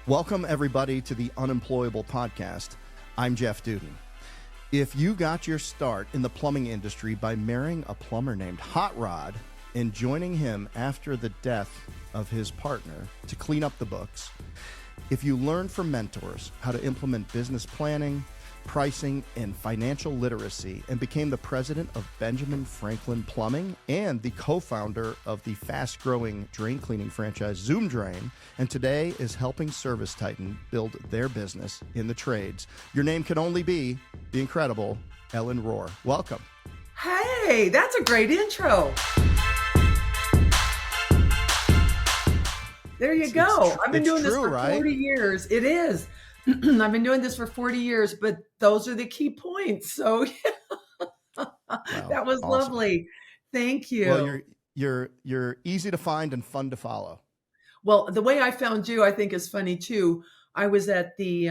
Welcome, everybody, to the Unemployable podcast. I'm Jeff Dudan. If you got your start in the plumbing industry by marrying a plumber named Hot Rod and joining him after the death of his partner to clean up the books, if you learned from mentors how to implement business planning, pricing, and financial literacy, and became the president of Benjamin Franklin Plumbing and the co-founder of the fast-growing drain cleaning franchise Zoom Drain, and today is helping ServiceTitan build their business in the trades, your name can only be the incredible Ellen Rohr. Welcome. Hey, that's a great intro. There you go. I've been doing this for 40 years. It is. I've been doing this for 40 years, but those are the key points. So that was awesome. Lovely. Thank you. Well, you're easy to find and fun to follow. Well, the way I found you, I think, is funny too. I was at the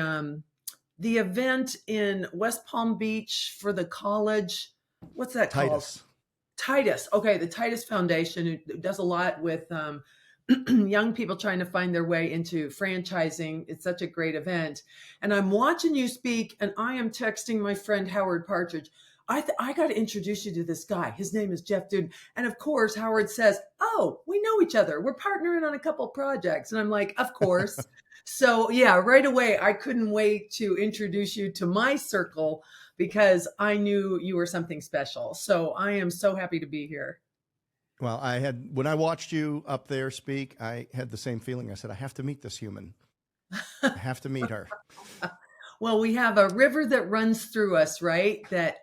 event in West Palm Beach for the college. What's that called? Titus. Okay, the Titus Foundation, who does a lot with young people trying to find their way into franchising. It's such a great event. And I'm watching you speak, and I am texting my friend Howard Partridge. I got to introduce you to this guy. His name is Jeff Dudan. And of course, Howard says, oh, we know each other. We're partnering on a couple projects. And I'm like, of course. So yeah, right away, I couldn't wait to introduce you to my circle because I knew you were something special. So I am so happy to be here. Well, when I watched you up there speak, I had the same feeling. I said, I have to meet this human. I have to meet her. Well, we have a river that runs through us, right? That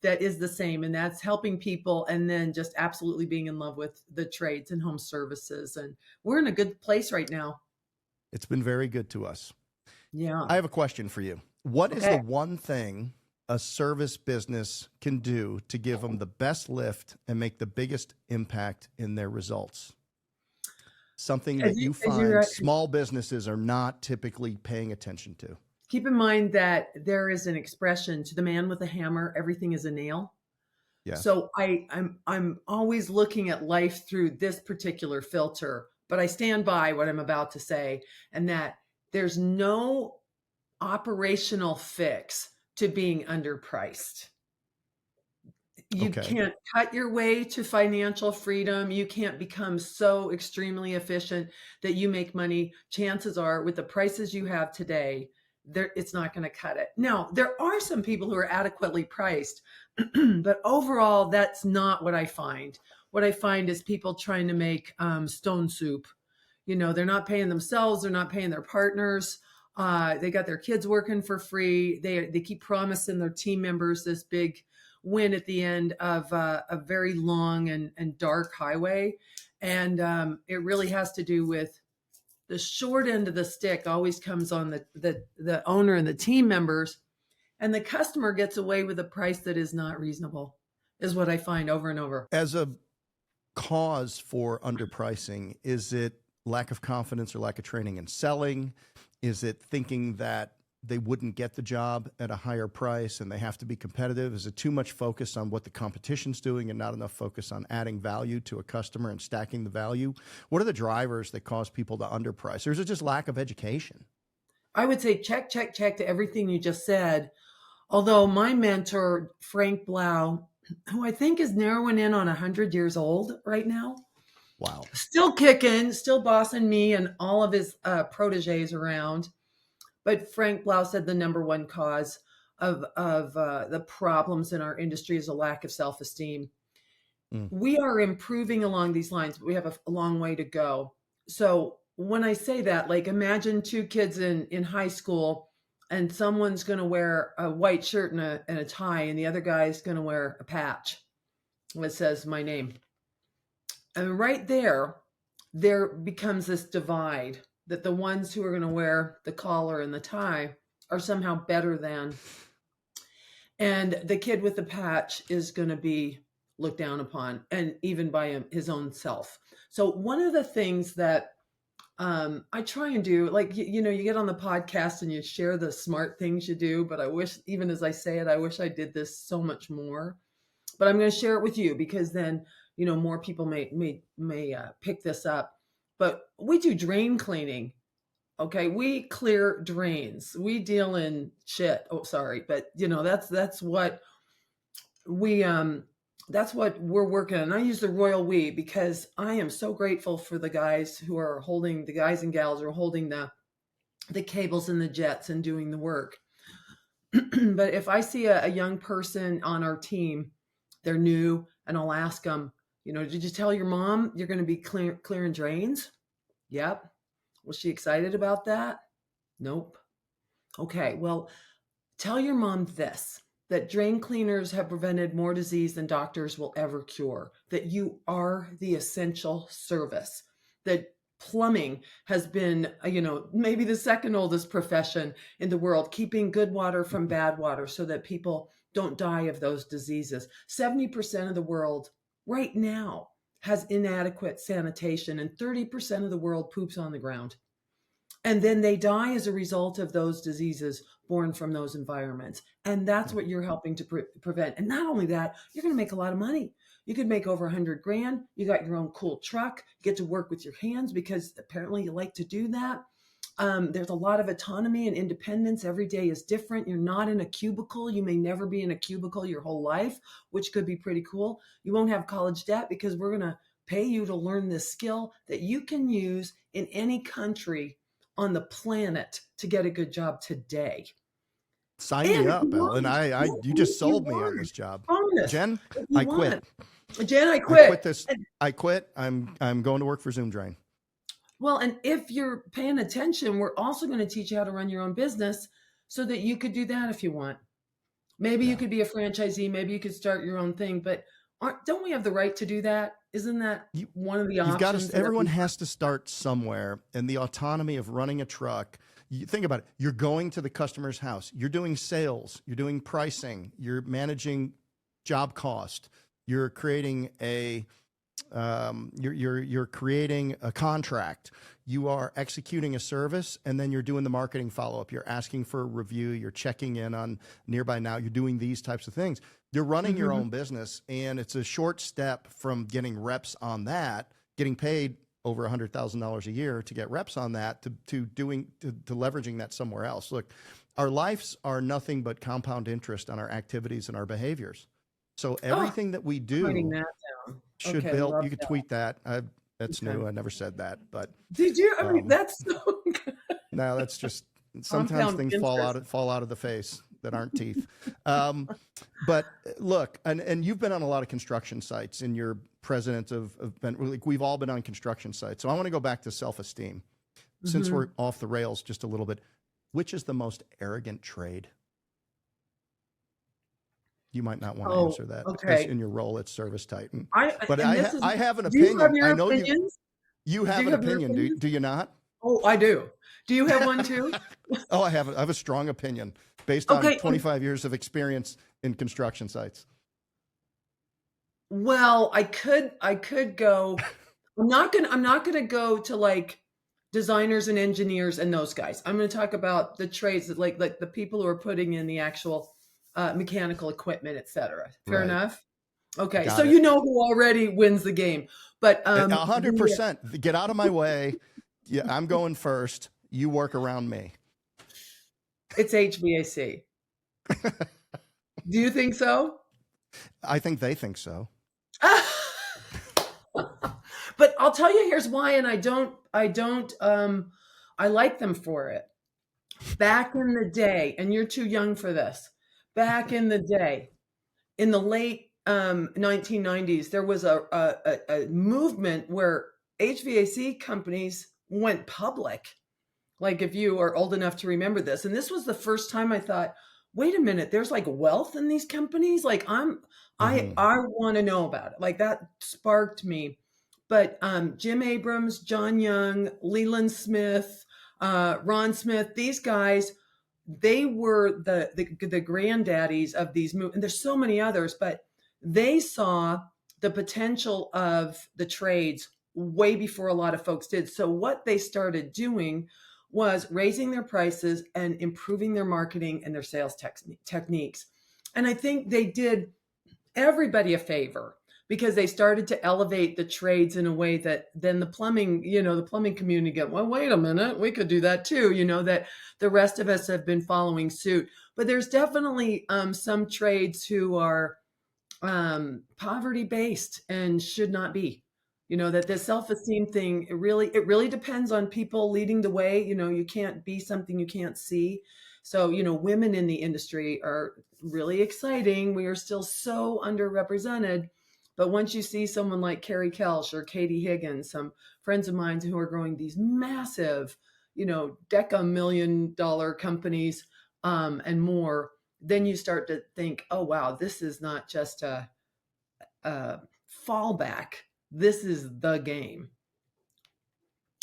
is the same, and that's helping people and then just absolutely being in love with the trades and home services. And we're in a good place right now. It's been very good to us. Yeah. I have a question for you. What is the one thing a service business can do to give them the best lift and make the biggest impact in their results? Something that you find small businesses are not typically paying attention to. Keep in mind that there is an expression, to the man with a hammer, everything is a nail. Yeah. So I'm always looking at life through this particular filter, but I stand by what I'm about to say, and that there's no operational fix to being underpriced. You can't cut your way to financial freedom. You can't become so extremely efficient that you make money. Chances are, with the prices you have today, it's not going to cut it. Now, there are some people who are adequately priced, but overall, that's not what I find. What I find is people trying to make stone soup. You know, they're not paying themselves. They're not paying their partners. They got their kids working for free. They keep promising their team members this big win at the end of a very long and dark highway. And it really has to do with the short end of the stick always comes on the owner and the team members, and the customer gets away with a price that is not reasonable, is what I find over and over. As a cause for underpricing, is it lack of confidence or lack of training and selling? Is it thinking that they wouldn't get the job at a higher price and they have to be competitive? Is it too much focus on what the competition's doing and not enough focus on adding value to a customer and stacking the value? What are the drivers that cause people to underprice? Or is it just lack of education? I would say check to everything you just said. Although my mentor, Frank Blau, who I think is narrowing in on 100 years old right now. Wow. Still kicking, still bossing me and all of his proteges around. But Frank Blau said the number one cause of the problems in our industry is a lack of self-esteem. We are improving along these lines, but we have a long way to go. So when I say that, like, imagine two kids in high school and someone's going to wear a white shirt and a tie, and the other guy's going to wear a patch that says my name. And right there becomes this divide that the ones who are going to wear the collar and the tie are somehow better than. And the kid with the patch is going to be looked down upon, and even by his own self. So one of the things that I try and do, like, you get on the podcast and you share the smart things you do, but I wish, even as I say it, I wish I did this so much more. But I'm going to share it with you because then, more people may pick this up. But we do drain cleaning Okay, we clear drains. We deal in shit. Oh, sorry, but that's what we that's what we're working on. And I use the royal we because I am so grateful for the guys and gals who are holding the cables and the jets and doing the work. But if I see a young person on our team, they're new, and I'll ask them, did you tell your mom you're going to be clearing drains? Yep. Was she excited about that? Nope. Okay, well, tell your mom this, that drain cleaners have prevented more disease than doctors will ever cure, that you are the essential service, that plumbing has been, maybe the second oldest profession in the world, keeping good water from bad water so that people don't die of those diseases. 70% of the world right now has inadequate sanitation, and 30% of the world poops on the ground. And then they die as a result of those diseases born from those environments. And that's what you're helping to prevent. And not only that, you're going to make a lot of money. You could make over 100 grand. You got your own cool truck, get to work with your hands because apparently you like to do that. There's a lot of autonomy and independence. Every day is different. You're not in a cubicle. You may never be in a cubicle your whole life, which could be pretty cool. You won't have college debt because we're going to pay you to learn this skill that you can use in any country on the planet to get a good job today. Sign me up, Ellen. You just sold me on this job. Bonus. Jen, I quit. Jen, I quit. I quit. I'm going to work for Zoom Drain. Well, and if you're paying attention, we're also going to teach you how to run your own business so that you could do that if you want. Maybe you could be a franchisee. Maybe you could start your own thing. But don't we have the right to do that? Isn't that one of the options? Everyone has to start somewhere, and the autonomy of running a truck. You think about it. You're going to the customer's house. You're doing sales. You're doing pricing. You're managing job cost. You're creating you're creating a contract. You are executing a service, and then you're doing the marketing follow-up. You're asking for a review. You're checking in on nearby now. You're doing these types of things. You're running your own business, and it's a short step from getting reps on that, getting paid over $100,000 a year to get reps on that, to leveraging that somewhere else. Look, our lives are nothing but compound interest on our activities and our behaviors. So everything that we do should build. You could tweet that. That's new. I never said that, but did you? I mean, that's so good. No, that's just sometimes things fall out of the face that aren't teeth. But look, and you've been on a lot of construction sites, and you're president of we've all been on construction sites. So I want to go back to self-esteem, since we're off the rails just a little bit. Which is the most arrogant trade? You might not want to answer that in your role at ServiceTitan. But I have an opinion. I know you have an opinion. Do you not? Oh, I do. Do you have one too? Oh, I have a strong opinion based on 25 years of experience in construction sites. Well, I could go. I'm not gonna go to like designers and engineers and those guys. I'm going to talk about the trades that like the people who are putting in the actual mechanical equipment, etc. Fair enough. Okay, so you know who already wins the game, but 100%. Get out of my way. Yeah, I'm going first. You work around me. It's HVAC. Do you think so? I think they think so. But I'll tell you, here's why, and I like them for it. Back in the day, and you're too young for this. Back in the day, in the late 1990s, there was a movement where HVAC companies went public. Like if you are old enough to remember this, and this was the first time I thought, wait a minute, there's like wealth in these companies. Like I want to know about it. Like that sparked me. But Jim Abrams, John Young, Leland Smith, Ron Smith, these guys, they were the granddaddies of these moves. And there's so many others, but they saw the potential of the trades way before a lot of folks did. So what they started doing was raising their prices and improving their marketing and their sales techniques. And I think they did everybody a favor because they started to elevate the trades in a way that then the plumbing, the plumbing community get, well, wait a minute, we could do that too, that the rest of us have been following suit. But there's definitely some trades who are poverty based and should not be. That the self-esteem thing, it really depends on people leading the way. You can't be something you can't see. So, women in the industry are really exciting. We are still so underrepresented. But once you see someone like Carrie Kelsch or Katie Higgins, some friends of mine who are growing these massive, $10 million companies and more, then you start to think, oh, wow, this is not just a fallback. This is the game.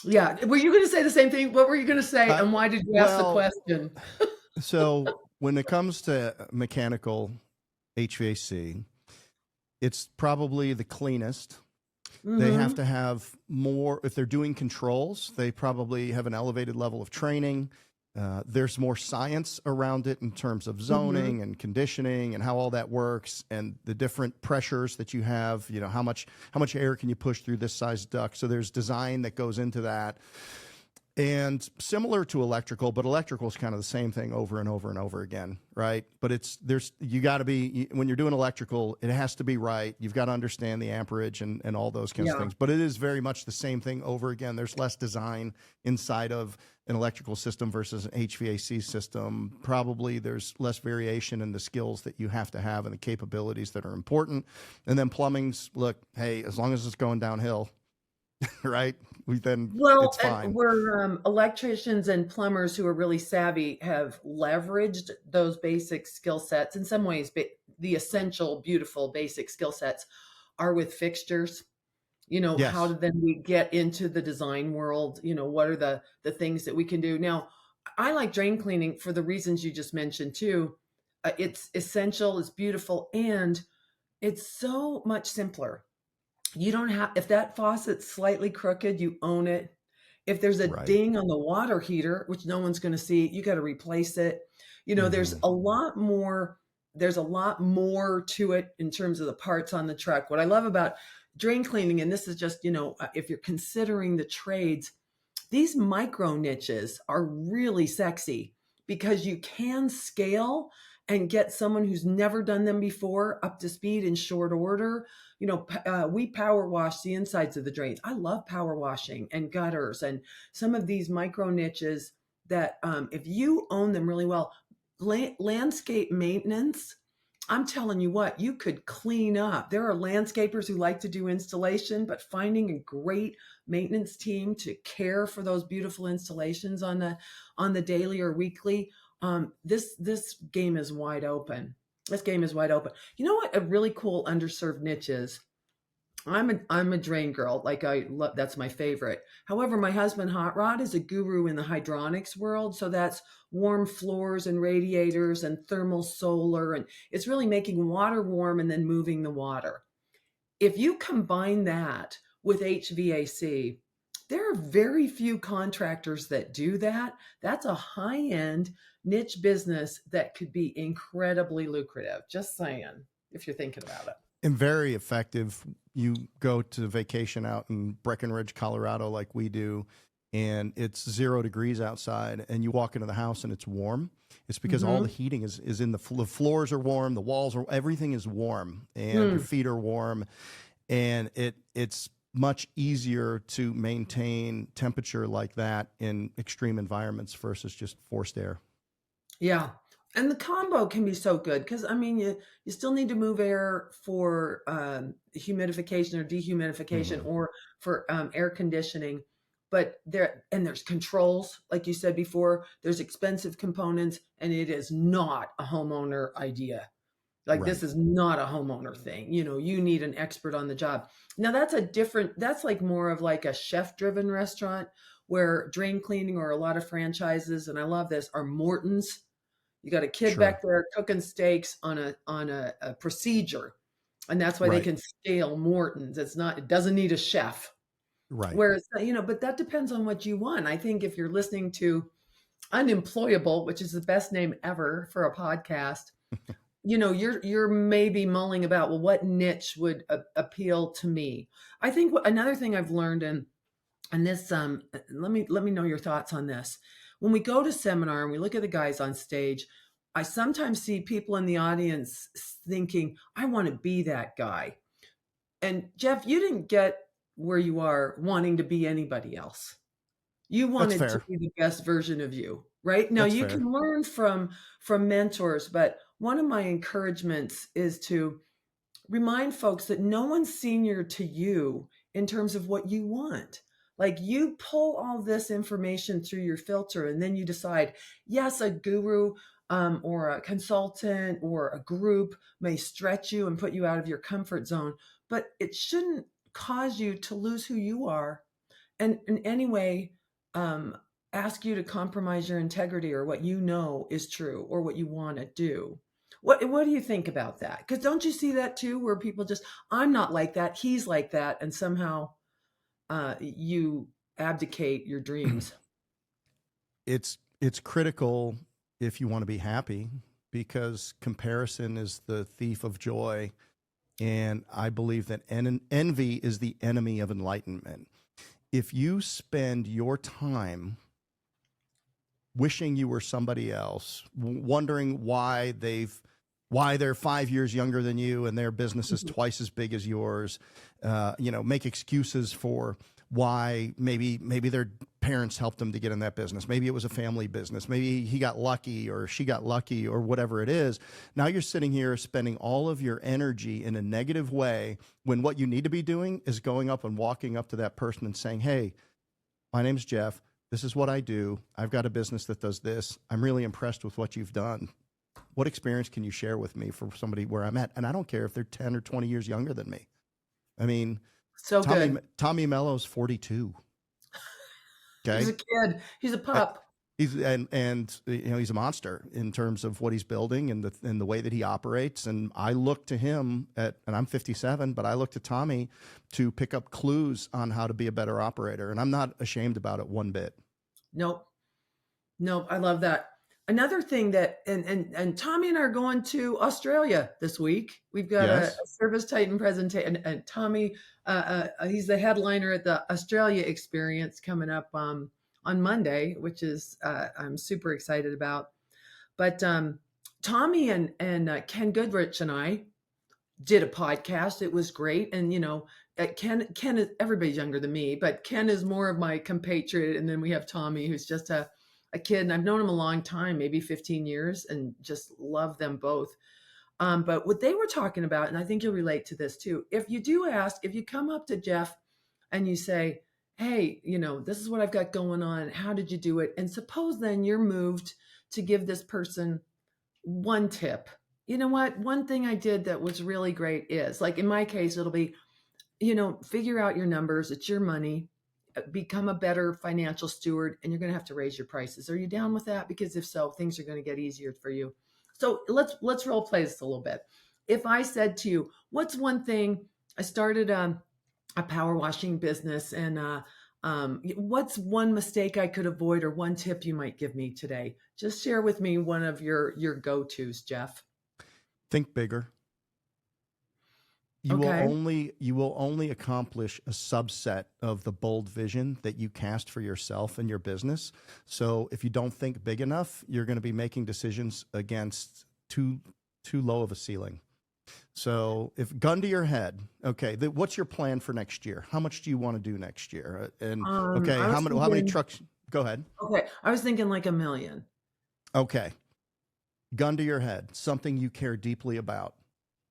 Yeah. Were you going to say the same thing? What were you going to say? And why did you ask the question? So when it comes to mechanical HVAC, it's probably the cleanest. Mm-hmm. They have to have more, if they're doing controls, they probably have an elevated level of training. There's more science around it in terms of zoning and conditioning and how all that works and the different pressures that you have, how much air can you push through this size duct. So there's design that goes into that. And similar to electrical, but electrical is kind of the same thing over and over and over again, right? But you got to be, when you're doing electrical, it has to be right. You've got to understand the amperage and all those kinds of things. But it is very much the same thing over again. There's less design inside of an electrical system versus an HVAC system. Probably there's less variation in the skills that you have to have and the capabilities that are important. And then plumbing's, look, hey, as long as it's going downhill, right? It's fine. We're electricians and plumbers who are really savvy have leveraged those basic skill sets. In some ways, the essential, beautiful, basic skill sets are with fixtures. Yes. How did then we get into the design world? What are the things that we can do? Now, I like drain cleaning for the reasons you just mentioned too. It's essential, it's beautiful, and it's so much simpler. You don't have, if that faucet's slightly crooked, you own it. If there's a ding on the water heater, which no one's going to see, you got to replace it. There's a lot more to it in terms of the parts on the truck. What I love about drain cleaning, and this is just, if you're considering the trades, these micro niches are really sexy because you can scale and get someone who's never done them before up to speed in short order. We power wash the insides of the drains. I love power washing and gutters and some of these micro niches that if you own them really well, landscape maintenance, I'm telling you what, you could clean up. There are landscapers who like to do installation, but finding a great maintenance team to care for those beautiful installations on the daily or weekly, this game is wide open. This game is wide open. You know what? A really cool underserved niche is. I'm a drain girl. That's my favorite. However, my husband Hot Rod is a guru in the hydronics world. So that's warm floors and radiators and thermal solar. And it's really making water warm and then moving the water. If you combine that with HVAC, there are very few contractors that do that. That's a high-end niche business that could be incredibly lucrative. Just saying, if you're thinking about it. And very effective. You go to vacation out in Breckenridge, Colorado, like we do, and it's 0 degrees outside, and you walk into the house and it's warm. It's because all the heating is in the floors are warm, the walls are, everything is warm, and your feet are warm, and it's much easier to maintain temperature like that in extreme environments versus just forced air. Yeah. And the combo can be so good because, you still need to move air for humidification or dehumidification or for air conditioning. But there's controls, like you said before, there's expensive components, and it is not a homeowner idea. This is not a homeowner thing. You need an expert on the job. Now that's like more of like a chef-driven restaurant where drain cleaning or a lot of franchises, and I love this, are Morton's. You got a kid back there cooking steaks on a procedure, and that's why they can scale Morton's. It doesn't need a chef. Right. Whereas, but that depends on what you want. I think if you're listening to Unemployable, which is the best name ever for a podcast, you're maybe mulling about, well, what niche would appeal to me? I think another thing I've learned, and this, let me know your thoughts on this. When we go to seminar and we look at the guys on stage, I sometimes see people in the audience thinking, I want to be that guy. And Jeff, you didn't get where you are wanting to be anybody else. You wanted to be the best version of you, right? Now you can learn from mentors, but one of my encouragements is to remind folks that no one's senior to you in terms of what you want. Like, you pull all this information through your filter, and then you decide, yes, a guru or a consultant or a group may stretch you and put you out of your comfort zone, but it shouldn't cause you to lose who you are, and in any way ask you to compromise your integrity or what you know is true or what you want to do. What do you think about that? Because don't you see that too, where people just, I'm not like that, he's like that, and somehow you abdicate your dreams? It's critical if you want to be happy, because comparison is the thief of joy. And I believe that envy is the enemy of enlightenment. If you spend your time wishing you were somebody else, wondering why they're 5 years younger than you and their business is twice as big as yours, make excuses for why maybe their parents helped them to get in that business. Maybe it was a family business. Maybe he got lucky or she got lucky or whatever it is. Now you're sitting here spending all of your energy in a negative way, when what you need to be doing is going up and walking up to that person and saying, hey, my name's Jeff. This is what I do. I've got a business that does this. I'm really impressed with what you've done. What experience can you share with me for somebody where I'm at? And I don't care if they're 10 or 20 years younger than me. I mean, Tommy Mello's 42. Okay. He's a kid. He's a pup. He's a monster in terms of what he's building and the way that he operates. And I look to him and I'm 57, but I look to Tommy to pick up clues on how to be a better operator. And I'm not ashamed about it one bit. Nope. I love that. Another thing that, and Tommy and I are going to Australia this week. We've got a ServiceTitan presentation, and Tommy, he's the headliner at the Australia experience coming up on Monday, which is I'm super excited about. But Tommy and Ken Goodrich and I did a podcast. It was great. And, Ken is, everybody's younger than me, but Ken is more of my compatriot. And then we have Tommy, who's just a kid, and I've known him a long time, maybe 15 years, and just love them both. But what they were talking about, and I think you'll relate to this too, if you come up to Jeff and you say, hey, this is what I've got going on, how did you do it? And suppose then you're moved to give this person one tip. You know what? One thing I did that was really great is, like in my case, it'll be, figure out your numbers. It's your money. Become a better financial steward, and you're going to have to raise your prices. Are you down with that? Because if so, things are going to get easier for you. So let's role play this a little bit. If I said to you, what's one thing, I started a power washing business, and what's one mistake I could avoid, or one tip you might give me today? Just share with me one of your go-tos, Jeff. Think bigger. You will only accomplish a subset of the bold vision that you cast for yourself and your business. So if you don't think big enough, you're going to be making decisions against too low of a ceiling. So if gun to your head, okay, what's your plan for next year? How much do you want to do next year? And how many trucks? Go ahead. Okay, I was thinking like 1 million. Okay, gun to your head, something you care deeply about.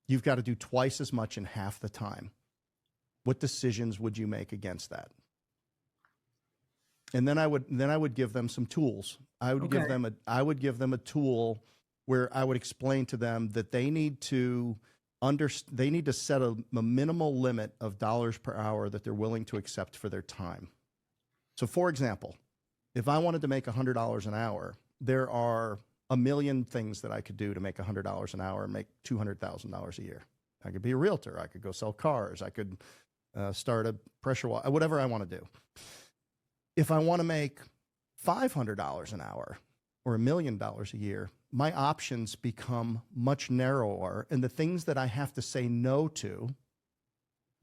You've got to do twice as much in half the time. What decisions would you make against that? And then I would give them some tools. I would give them a tool where I would explain to them that they need to set a minimal limit of dollars per hour that they're willing to accept for their time. So for example, if I wanted to make $100 an hour, there are a million things that I could do to make $100 an hour and make $200,000 a year. I could be a realtor. I could go sell cars. I could start a pressure washer, whatever I want to do. If I want to make $500 an hour, or $1 million a year, my options become much narrower, and the things that I have to say no to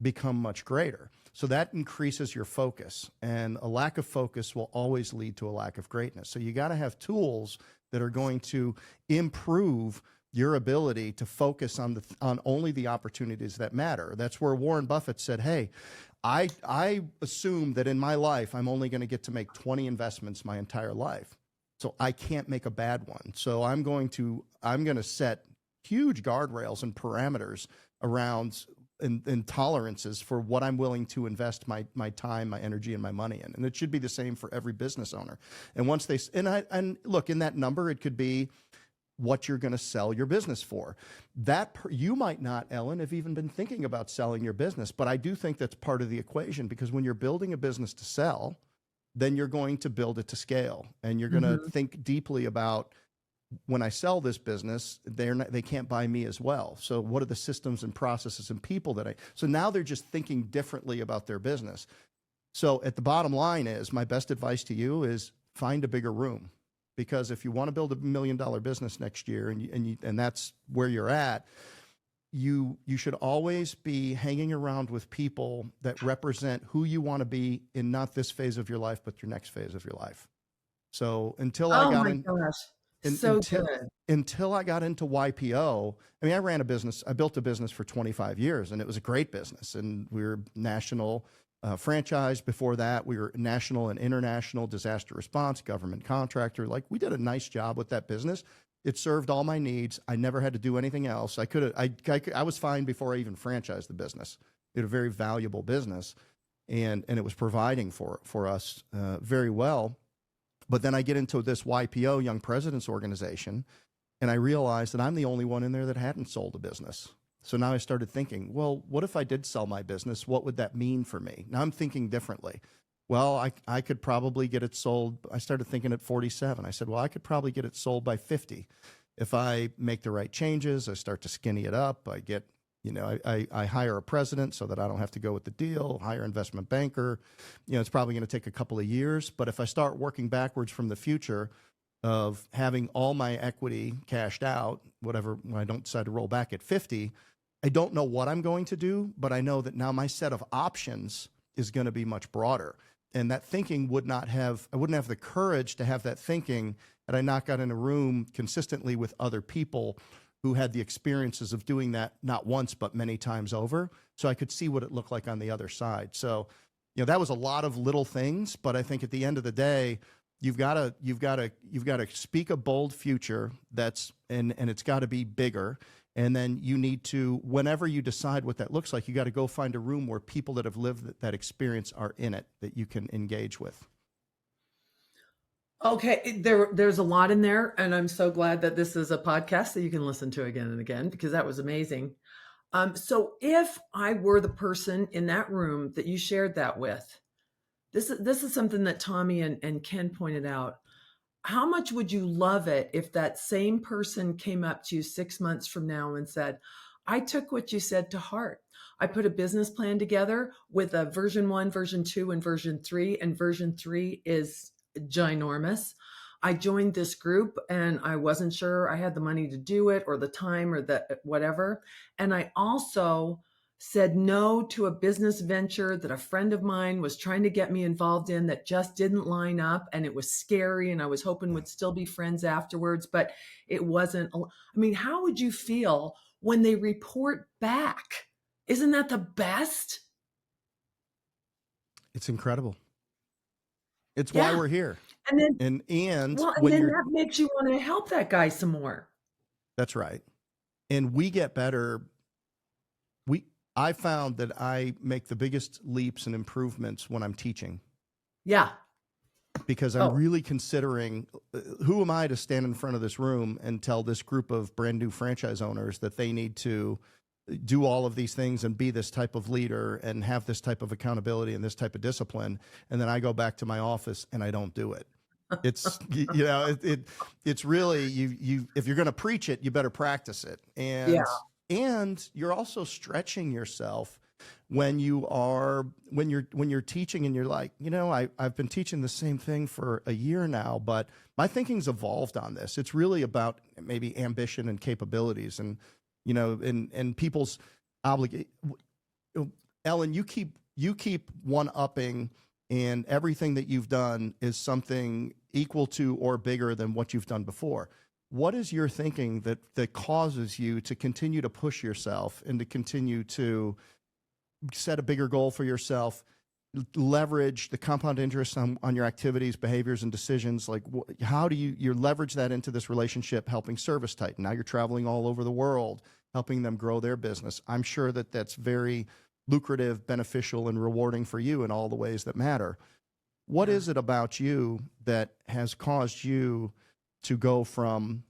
become much greater. So that increases your focus, and a lack of focus will always lead to a lack of greatness. So you got to have tools that are going to improve your ability to focus on only the opportunities that matter. That's where Warren Buffett said, hey, I assume that in my life, I'm only going to get to make 20 investments my entire life. So I can't make a bad one. So I'm going to set huge guardrails and parameters around and tolerances for what I'm willing to invest my time, my energy, and my money in. And it should be the same for every business owner. And once they, and look, in that number, it could be what you're going to sell your business for. You might not, Ellen, have even been thinking about selling your business, but I do think that's part of the equation, because when you're building a business to sell, then you're going to build it to scale, and you're going to think deeply about, when I sell this business, they can't buy me as well. So what are the systems and processes and people so now they're just thinking differently about their business. So at the bottom line is, my best advice to you is find a bigger room, because if you want to build $1 million business next year and that's where you're at, you should always be hanging around with people that represent who you want to be in not this phase of your life, but your next phase of your life. So until I got in, until I got into YPO, I mean, I built a business for 25 years, and it was a great business. And we were national franchise. Before that, we were national and international disaster response, government contractor. Like, we did a nice job with that business. It served all my needs. I never had to do anything else. I was fine before I even franchised the business. It was a very valuable business, and it was providing for us very well. But then I get into this YPO, Young Presidents Organization, and I realized that I'm the only one in there that hadn't sold a business. So now I started thinking, well, what if I did sell my business? What would that mean for me? Now I'm thinking differently. Well, I could probably get it sold. I started thinking at 47. I said, well, I could probably get it sold by 50. If I make the right changes, I start to skinny it up. I get, I hire a president so that I don't have to go with the deal, hire investment banker. It's probably going to take a couple of years. But if I start working backwards from the future of having all my equity cashed out, whatever, when I don't decide to roll back at 50, I don't know what I'm going to do, but I know that now my set of options is going to be much broader. And that thinking I wouldn't have the courage to have that thinking had I not got in a room consistently with other people who had the experiences of doing that not once, but many times over. So I could see what it looked like on the other side. So, that was a lot of little things, but I think at the end of the day, you've got to speak a bold future and it's got to be bigger. And then you need to, whenever you decide what that looks like, you got to go find a room where people that have lived that experience are in it, that you can engage with. Okay, there's a lot in there, and I'm so glad that this is a podcast that you can listen to again and again, because that was amazing. So if I were the person in that room that you shared that with, this is something that Tommy and Ken pointed out. How much would you love it if that same person came up to you 6 months from now and said, I took what you said to heart. I put a business plan together with a version 1, version 2, and version 3, and version 3 is ginormous. I joined this group and I wasn't sure I had the money to do it or the time or the whatever. And I also said no to a business venture that a friend of mine was trying to get me involved in that just didn't line up, and it was scary, and I was hoping we'd still be friends afterwards, but it wasn't. I mean, how would you feel when they report back? Isn't that the best? It's incredible. It's why we're here. And then, and then that makes you want to help that guy some more. That's right. And we get better. I found that I make the biggest leaps and improvements when I'm teaching. Yeah. Because I'm really considering, who am I to stand in front of this room and tell this group of brand new franchise owners that they need to do all of these things and be this type of leader and have this type of accountability and this type of discipline. And then I go back to my office and I don't do it. It's, it's really, if you're going to preach it, you better practice it. And you're also stretching yourself when you're teaching and you're like, I've been teaching the same thing for a year now, but my thinking's evolved on this. It's really about maybe ambition and capabilities and, and people's obligation. Ellen, you keep one-upping, and everything that you've done is something equal to or bigger than what you've done before. What is your thinking that causes you to continue to push yourself and to continue to set a bigger goal for yourself, leverage the compound interest on your activities, behaviors, and decisions? Like, how do you leverage that into this relationship, helping ServiceTitan? Now you're traveling all over the world, helping them grow their business. I'm sure that that's very lucrative, beneficial, and rewarding for you in all the ways that matter. What is it about you that has caused you to go from,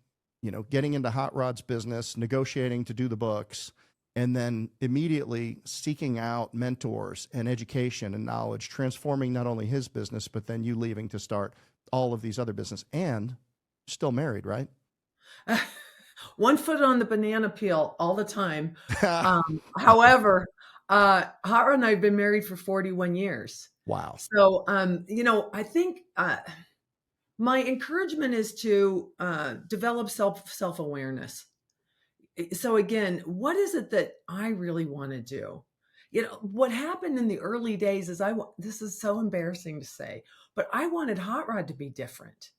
getting into Hot Rod's business, negotiating to do the books, and then immediately seeking out mentors and education and knowledge, transforming not only his business, but then you leaving to start all of these other businesses, and still married, right? One foot on the banana peel all the time. However, Hot Rod and I have been married for 41 years. Wow. So, I think my encouragement is to develop self-awareness. So again, what is it that I really want to do? What happened in the early days is this is so embarrassing to say, but I wanted Hot Rod to be different.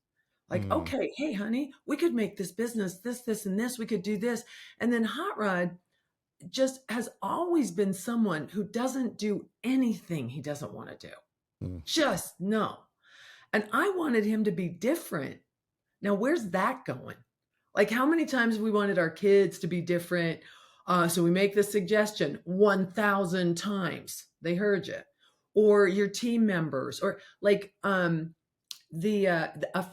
Like, okay, hey, honey, we could make this business, this, and this. We could do this. And then Hot Rod just has always been someone who doesn't do anything he doesn't want to do. Just no. And I wanted him to be different. Now, where's that going? Like, how many times we wanted our kids to be different? So we make the suggestion 1,000 times. They heard you. Or your team members, or like a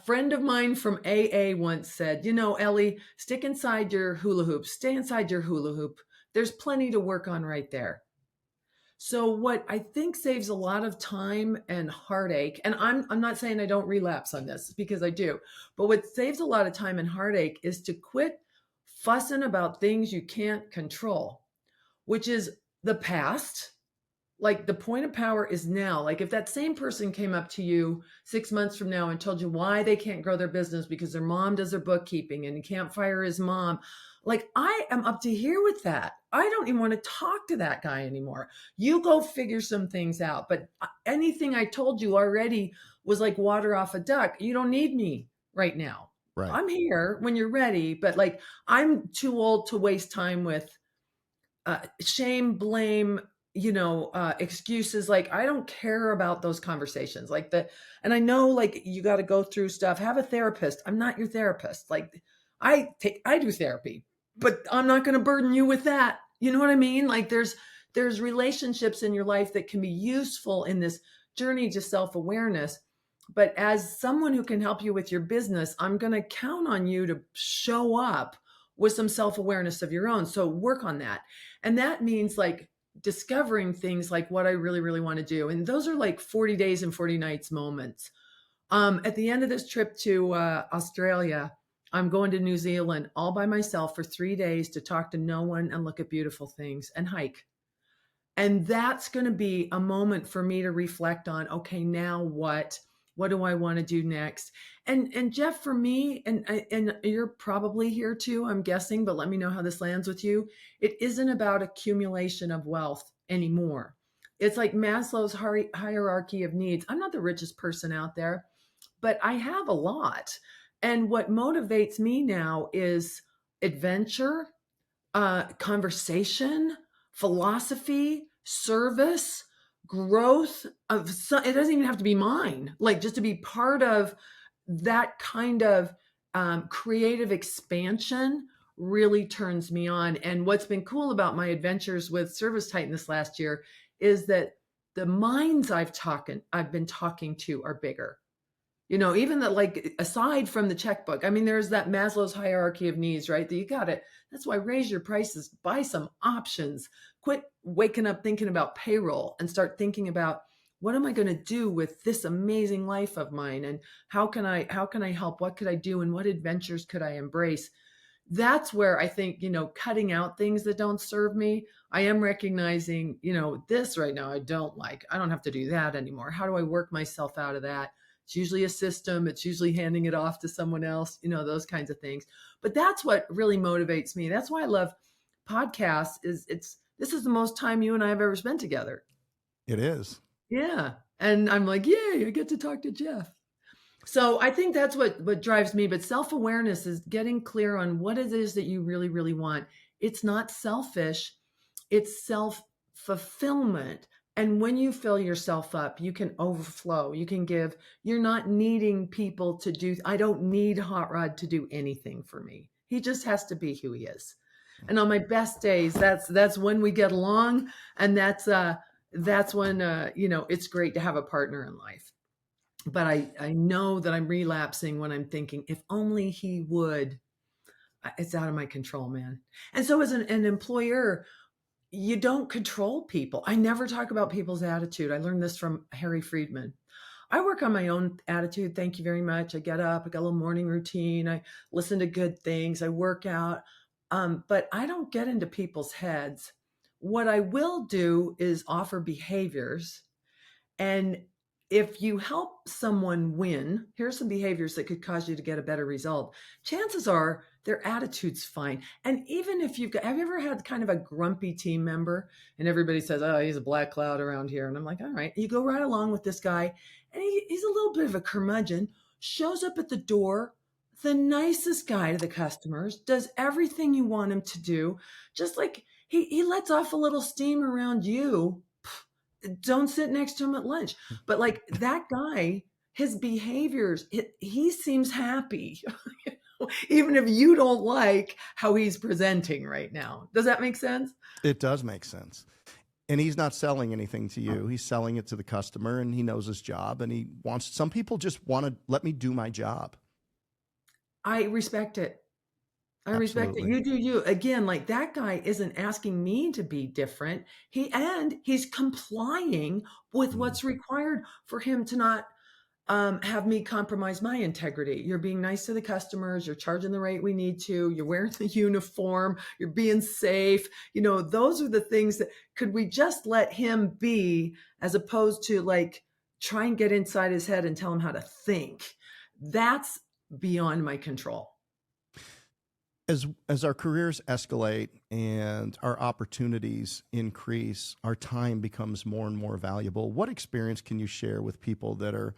friend of mine from AA once said, Ellie, stick inside your hula hoop, stay inside your hula hoop. There's plenty to work on right there. So what I think saves a lot of time and heartache, and I'm not saying I don't relapse on this, because I do, but what saves a lot of time and heartache is to quit fussing about things you can't control, which is the past. Like, the point of power is now. Like, if that same person came up to you 6 months from now and told you why they can't grow their business because their mom does their bookkeeping and he can't fire his mom, like, I am up to here with that. I don't even want to talk to that guy anymore. You go figure some things out. But anything I told you already was like water off a duck. You don't need me right now. Right. I'm here when you're ready. But like, I'm too old to waste time with shame, blame, excuses. Like, I don't care about those conversations and I know, like, you got to go through stuff, have a therapist. I'm not your therapist. Like, I do therapy, but I'm not going to burden you with that. You know what I mean? Like, there's relationships in your life that can be useful in this journey to self-awareness. But as someone who can help you with your business, I'm going to count on you to show up with some self-awareness of your own. So work on that. And that means like discovering things like what I really, really want to do. And those are like 40 days and 40 nights moments. At the end of this trip to Australia, I'm going to New Zealand all by myself for 3 days to talk to no one and look at beautiful things and hike. And that's going to be a moment for me to reflect on, okay, now what do I want to do next? And Jeff, for me, and you're probably here too, I'm guessing, but let me know how this lands with you. It isn't about accumulation of wealth anymore. It's like Maslow's hierarchy of needs. I'm not the richest person out there, but I have a lot. And what motivates me now is adventure, conversation, philosophy, service, growth of it doesn't even have to be mine, like just to be part of that kind of creative expansion really turns me on. And what's been cool about my adventures with ServiceTitan this last year is that the minds I've been talking to are bigger. Even that, like, aside from the checkbook, I mean, there's that Maslow's hierarchy of needs, right? That you got it. That's why raise your prices, buy some options, quit waking up thinking about payroll and start thinking about what am I going to do with this amazing life of mine? And how can I help? What could I do? And what adventures could I embrace? that's where I think, cutting out things that don't serve me, I am recognizing, this right now I don't like. I don't have to do that anymore. How do I work myself out of that? It's usually a system. It's usually handing it off to someone else, those kinds of things. But that's what really motivates me. That's why I love podcasts. This is the most time you and I have ever spent together. It is. Yeah. And I'm like, yay, I get to talk to Jeff. So I think that's what drives me. But self-awareness is getting clear on what it is that you really, really want. It's not selfish. It's self-fulfillment. And when you fill yourself up, you can overflow. You can give. You're not needing people to do. I don't need Hot Rod to do anything for me. He just has to be who he is. And on my best days, that's when we get along. And that's when it's great to have a partner in life. But I know that I'm relapsing when I'm thinking, if only he would. It's out of my control, man. And so as an employer, you don't control people. I never talk about people's attitude. I learned this from Harry Friedman. I work on my own attitude. Thank you very much. I get up, I got a little morning routine. I listen to good things. I work out. But I don't get into people's heads. What I will do is offer behaviors. And if you help someone win, here's some behaviors that could cause you to get a better result. Chances are their attitude's fine. And even if have you ever had kind of a grumpy team member and everybody says, oh, he's a black cloud around here. And I'm like, all right, you go right along with this guy. And he's a little bit of a curmudgeon, shows up at the door, the nicest guy to the customers, does everything you want him to do. Just like he lets off a little steam around you. Don't sit next to him at lunch. But like that guy, his behaviors, he seems happy, even if you don't like how he's presenting right now. Does that make sense? It does make sense. And he's not selling anything to you. He's selling it to the customer, and he knows his job, and some people just want to let me do my job. I respect it. I respect it. You do you. Again, like that guy isn't asking me to be different. He's complying with what's required for him to not have me compromise my integrity. You're being nice to the customers. You're charging the rate we need to. You're wearing the uniform. You're being safe. Those are the things that could we just let him be, as opposed to like try and get inside his head and tell him how to think. That's beyond my control. As our careers escalate and our opportunities increase, our time becomes more and more valuable. What experience can you share with people that are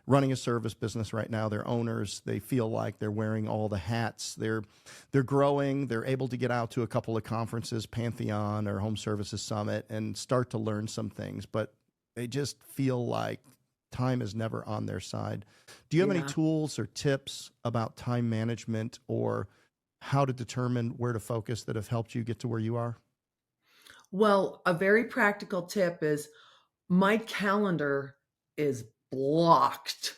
running a service business right now? They're owners. They feel like they're wearing all the hats. They're growing. They're able to get out to a couple of conferences, Pantheon or Home Services Summit, and start to learn some things, but they just feel like time is never on their side. Do you have any tools or tips about time management or how to determine where to focus that have helped you get to where you are? Well, a very practical tip is my calendar is blocked.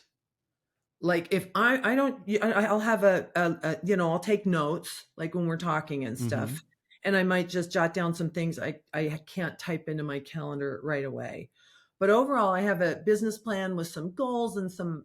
Like if I don't, I'll have I'll take notes like when we're talking and stuff. And I might just jot down some things I can't type into my calendar right away. But overall, I have a business plan with some goals and some,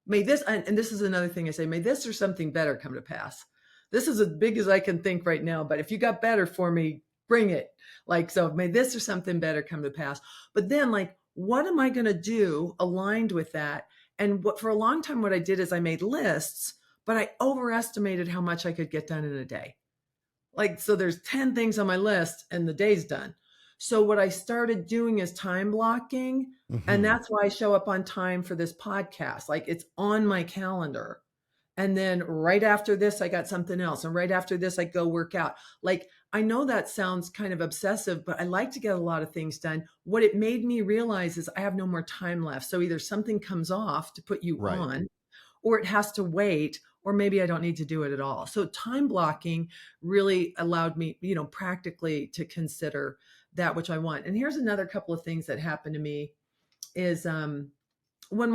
may this, and this is another thing I say, may this or something better come to pass. This is as big as I can think right now, but if you got better for me, bring it. Like, so may this or something better come to pass. But then like, what am I going to do aligned with that? And for a long time, what I did is I made lists, but I overestimated how much I could get done in a day. Like, so there's 10 things on my list and the day's done. So what I started doing is time blocking. And that's why I show up on time for this podcast. Like it's on my calendar. And then right after this, I got something else. And right after this, I go work out. Like, I know that sounds kind of obsessive, but I like to get a lot of things done. What it made me realize is I have no more time left. So either something comes off to put you on, or it has to wait, or maybe I don't need to do it at all. So time blocking really allowed me, practically to consider that which I want. And here's another couple of things that happened to me is when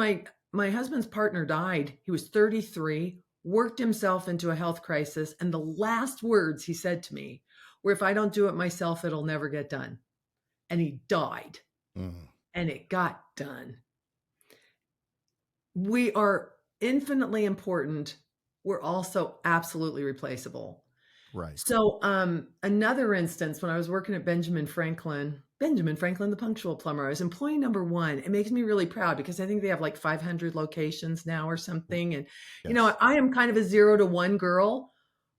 my husband's partner died, he was 33, worked himself into a health crisis. And the last words he said to me were, if I don't do it myself, it'll never get done. And he died. And it got done. We are infinitely important. We're also absolutely replaceable. Right. So another instance, when I was working at Benjamin Franklin, the punctual plumber, I was employee number one. It makes me really proud because I think they have like 500 locations now or something. And, Yes. I am kind of a 0 to 1 girl.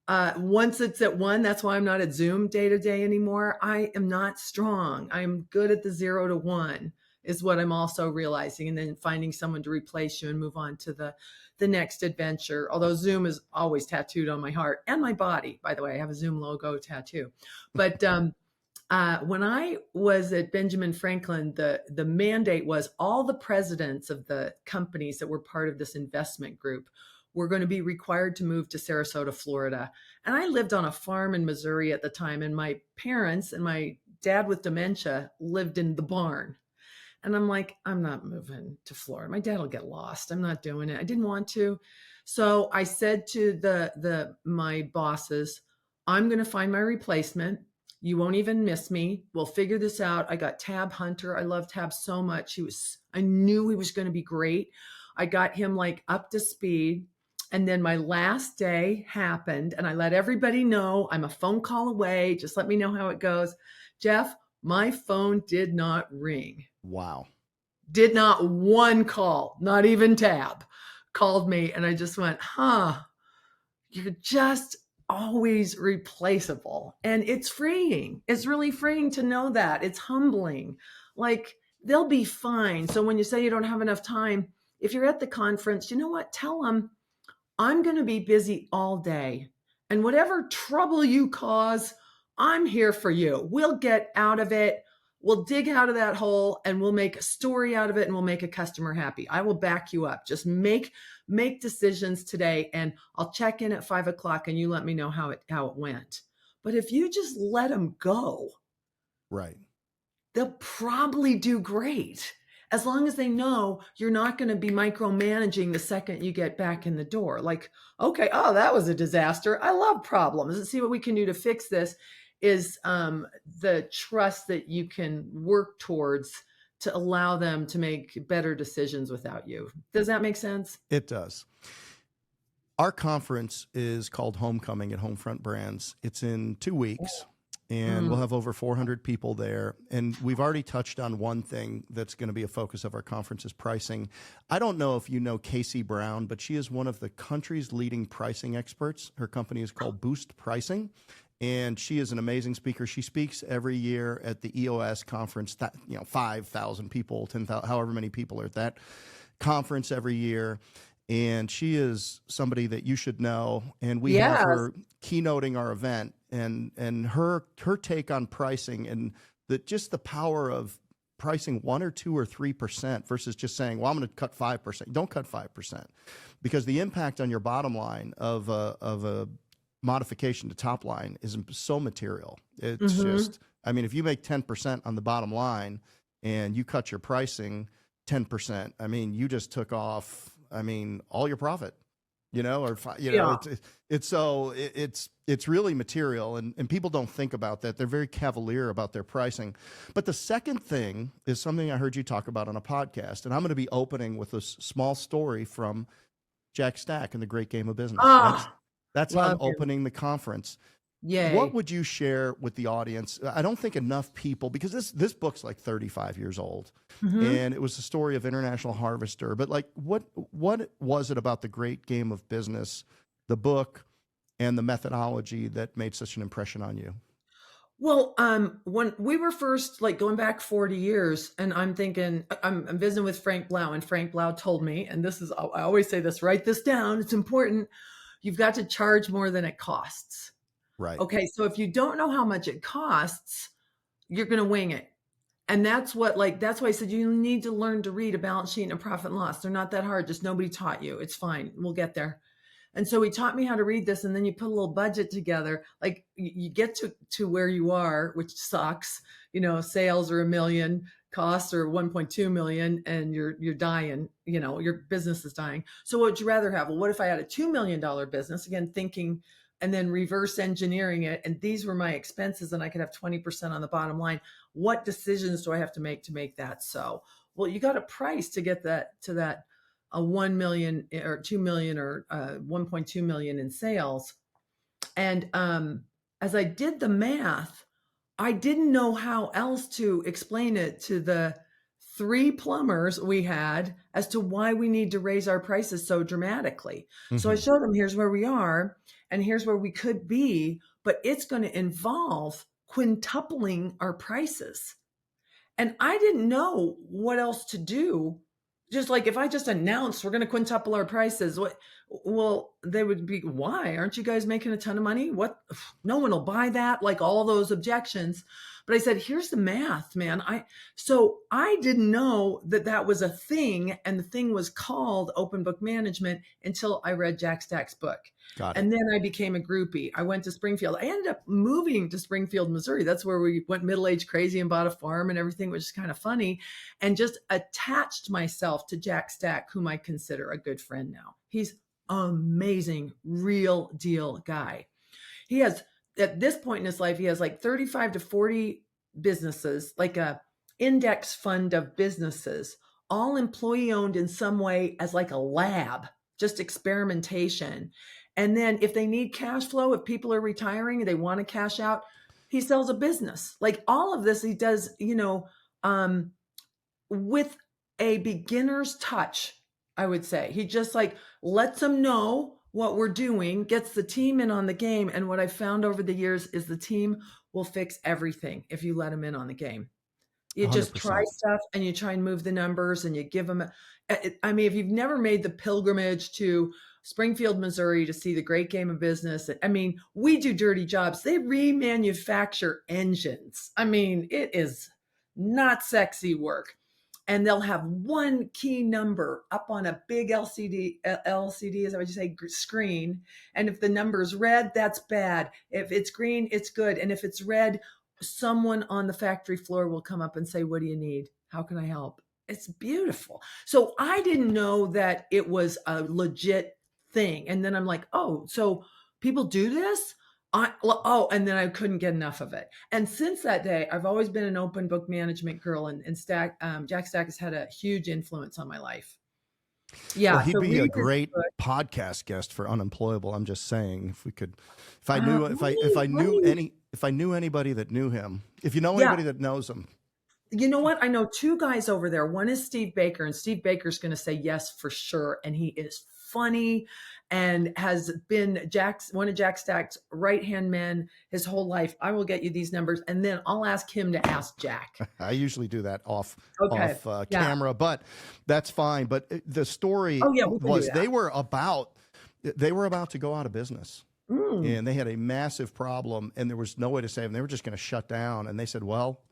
Once it's at 1, that's why I'm not at Zoom day to day anymore. I am not strong. I'm good at the 0 to 1 is what I'm also realizing. And then finding someone to replace you and move on to the next adventure. Although Zoom is always tattooed on my heart and my body, by the way. I have a Zoom logo tattoo. But when I was at Benjamin Franklin, the mandate was all the presidents of the companies that were part of this investment group were going to be required to move to Sarasota, Florida. And I lived on a farm in Missouri at the time, and my parents and my dad with dementia lived in the barn. And I'm like, I'm not moving to Florida. My dad will get lost. I'm not doing it. I didn't want to. So I said to my bosses, I'm going to find my replacement. You won't even miss me. We'll figure this out. I got Tab Hunter. I love Tab so much. I knew he was going to be great. I got him like up to speed. And then my last day happened and I let everybody know I'm a phone call away. Just let me know how it goes. Jeff, my phone did not ring. Wow. Did not one call, not even Tab, called me. And I just went, you're just always replaceable. And it's freeing. It's really freeing to know that. It's humbling. Like, they'll be fine. So when you say you don't have enough time, if you're at the conference, you know what? Tell them, I'm going to be busy all day. And whatever trouble you cause, I'm here for you. We'll get out of it. We'll dig out of that hole and we'll make a story out of it and we'll make a customer happy. I will back you up. Just make decisions today and I'll check in at 5:00 and you let me know how it went. But if you just let them go, right, they'll probably do great. As long as they know you're not going to be micromanaging the second you get back in the door. Like, okay, that was a disaster. I love problems. Let's see what we can do to fix this. Is the trust that you can work towards to allow them to make better decisions without you. Does that make sense? It does. Our conference is called Homecoming at Homefront Brands. It's in 2 weeks. And we'll have over 400 people there. And we've already touched on one thing that's going to be a focus of our conference is pricing. I don't know if you know Casey Brown, but she is one of the country's leading pricing experts. Her company is called Boost Pricing. And she is an amazing speaker. She speaks every year at the EOS conference, 5,000 people, 10,000, however many people are at that conference every year. And she is somebody that you should know. And we have her keynoting our event. And her take on pricing and just the power of pricing 1 or 2 or 3% versus just saying, well, I'm going to cut 5%. Don't cut 5%, because the impact on your bottom line of a modification to top line is so material. It's just, I mean, if you make 10% on the bottom line and you cut your pricing 10%, I mean, you just took off, all your profit, it's really material, and people don't think about that. They're very cavalier about their pricing. But the second thing is something I heard you talk about on a podcast, and I'm going to be opening with a small story from Jack Stack in The Great Game of Business. That's how I'm opening the conference. Yay. What would you share with the audience? I don't think enough people, because this book's like 35 years old, and it was the story of International Harvester. But like, what was it about The Great Game of Business, the book, and the methodology that made such an impression on you? Well, when we were first going back 40 years, and I'm thinking, I'm visiting with Frank Blau, and Frank Blau told me, and I always say this, write this down, it's important. You've got to charge more than it costs. Right. Okay. So if you don't know how much it costs, you're going to wing it. And that's why I said, you need to learn to read a balance sheet and a profit and loss. They're not that hard. Just nobody taught you. It's fine. We'll get there. And so he taught me how to read this. And then you put a little budget together. Like, you get to where you are, which sucks. Sales are $1 million, costs are 1.2 million, and you're dying. Your business is dying. So what would you rather have? Well, what if I had a $2 million business? Again, thinking, and then reverse engineering it. And these were my expenses, and I could have 20% on the bottom line. What decisions do I have to make that so? Well, you got a price to get that to that 1 million or 2 million or 1.2 million in sales. And as I did the math, I didn't know how else to explain it to the 3 plumbers we had as to why we need to raise our prices so dramatically. So I showed them, here's where we are and here's where we could be, but it's going to involve quintupling our prices. And I didn't know what else to do. Just like if I just announced we're going to quintuple our prices, well, they would be, why? Aren't you guys making a ton of money? What? No one will buy that, like all those objections. But I said, here's the math, man. So I didn't know that that was a thing, and the thing was called open book management until I read Jack Stack's book. Got it. And then I became a groupie. I went to Springfield. I ended up moving to Springfield, Missouri. That's where we went middle-aged crazy and bought a farm and everything, which is kind of funny, and just attached myself to Jack Stack, whom I consider a good friend now. He's amazing, real deal guy. He has, at this point in his life, he has like 35 to 40 businesses, like a index fund of businesses, all employee owned in some way as like a lab, just experimentation. And then if they need cash flow, if people are retiring and they want to cash out, he sells a business. Like all of this, he does, with a beginner's touch, I would say. He just like lets them know what we're doing, gets the team in on the game. And what I found over the years is the team will fix everything if you let them in on the game. You 100%. Just try stuff and you try and move the numbers and you give them, if you've never made the pilgrimage to Springfield, Missouri to see the great game of business. We do dirty jobs. They remanufacture engines. It is not sexy work. And they'll have one key number up on a big LCD, is that what you say, screen. And if the number is red, that's bad. If it's green, it's good. And if it's red, someone on the factory floor will come up and say, what do you need? How can I help? It's beautiful. So I didn't know that it was a legit thing. And then I'm like, oh, so people do this? And then I couldn't get enough of it. And since that day, I've always been an open book management girl, and Jack Stack has had a huge influence on my life. Yeah. Well, he'd be a great podcast guest for Unemployable. I'm just saying, if I knew anybody that knew him, if you know anybody that knows him. You know what? I know 2 guys over there. One is Steve Baker, and Steve Baker's going to say yes for sure. And he is funny and has been one of Jack Stack's right-hand men his whole life. I will get you these numbers, and then I'll ask him to ask Jack. I usually do that off camera, but that's fine. But the story was they were about to go out of business. And they had a massive problem, and there was no way to save them. They were just going to shut down. And they said, well,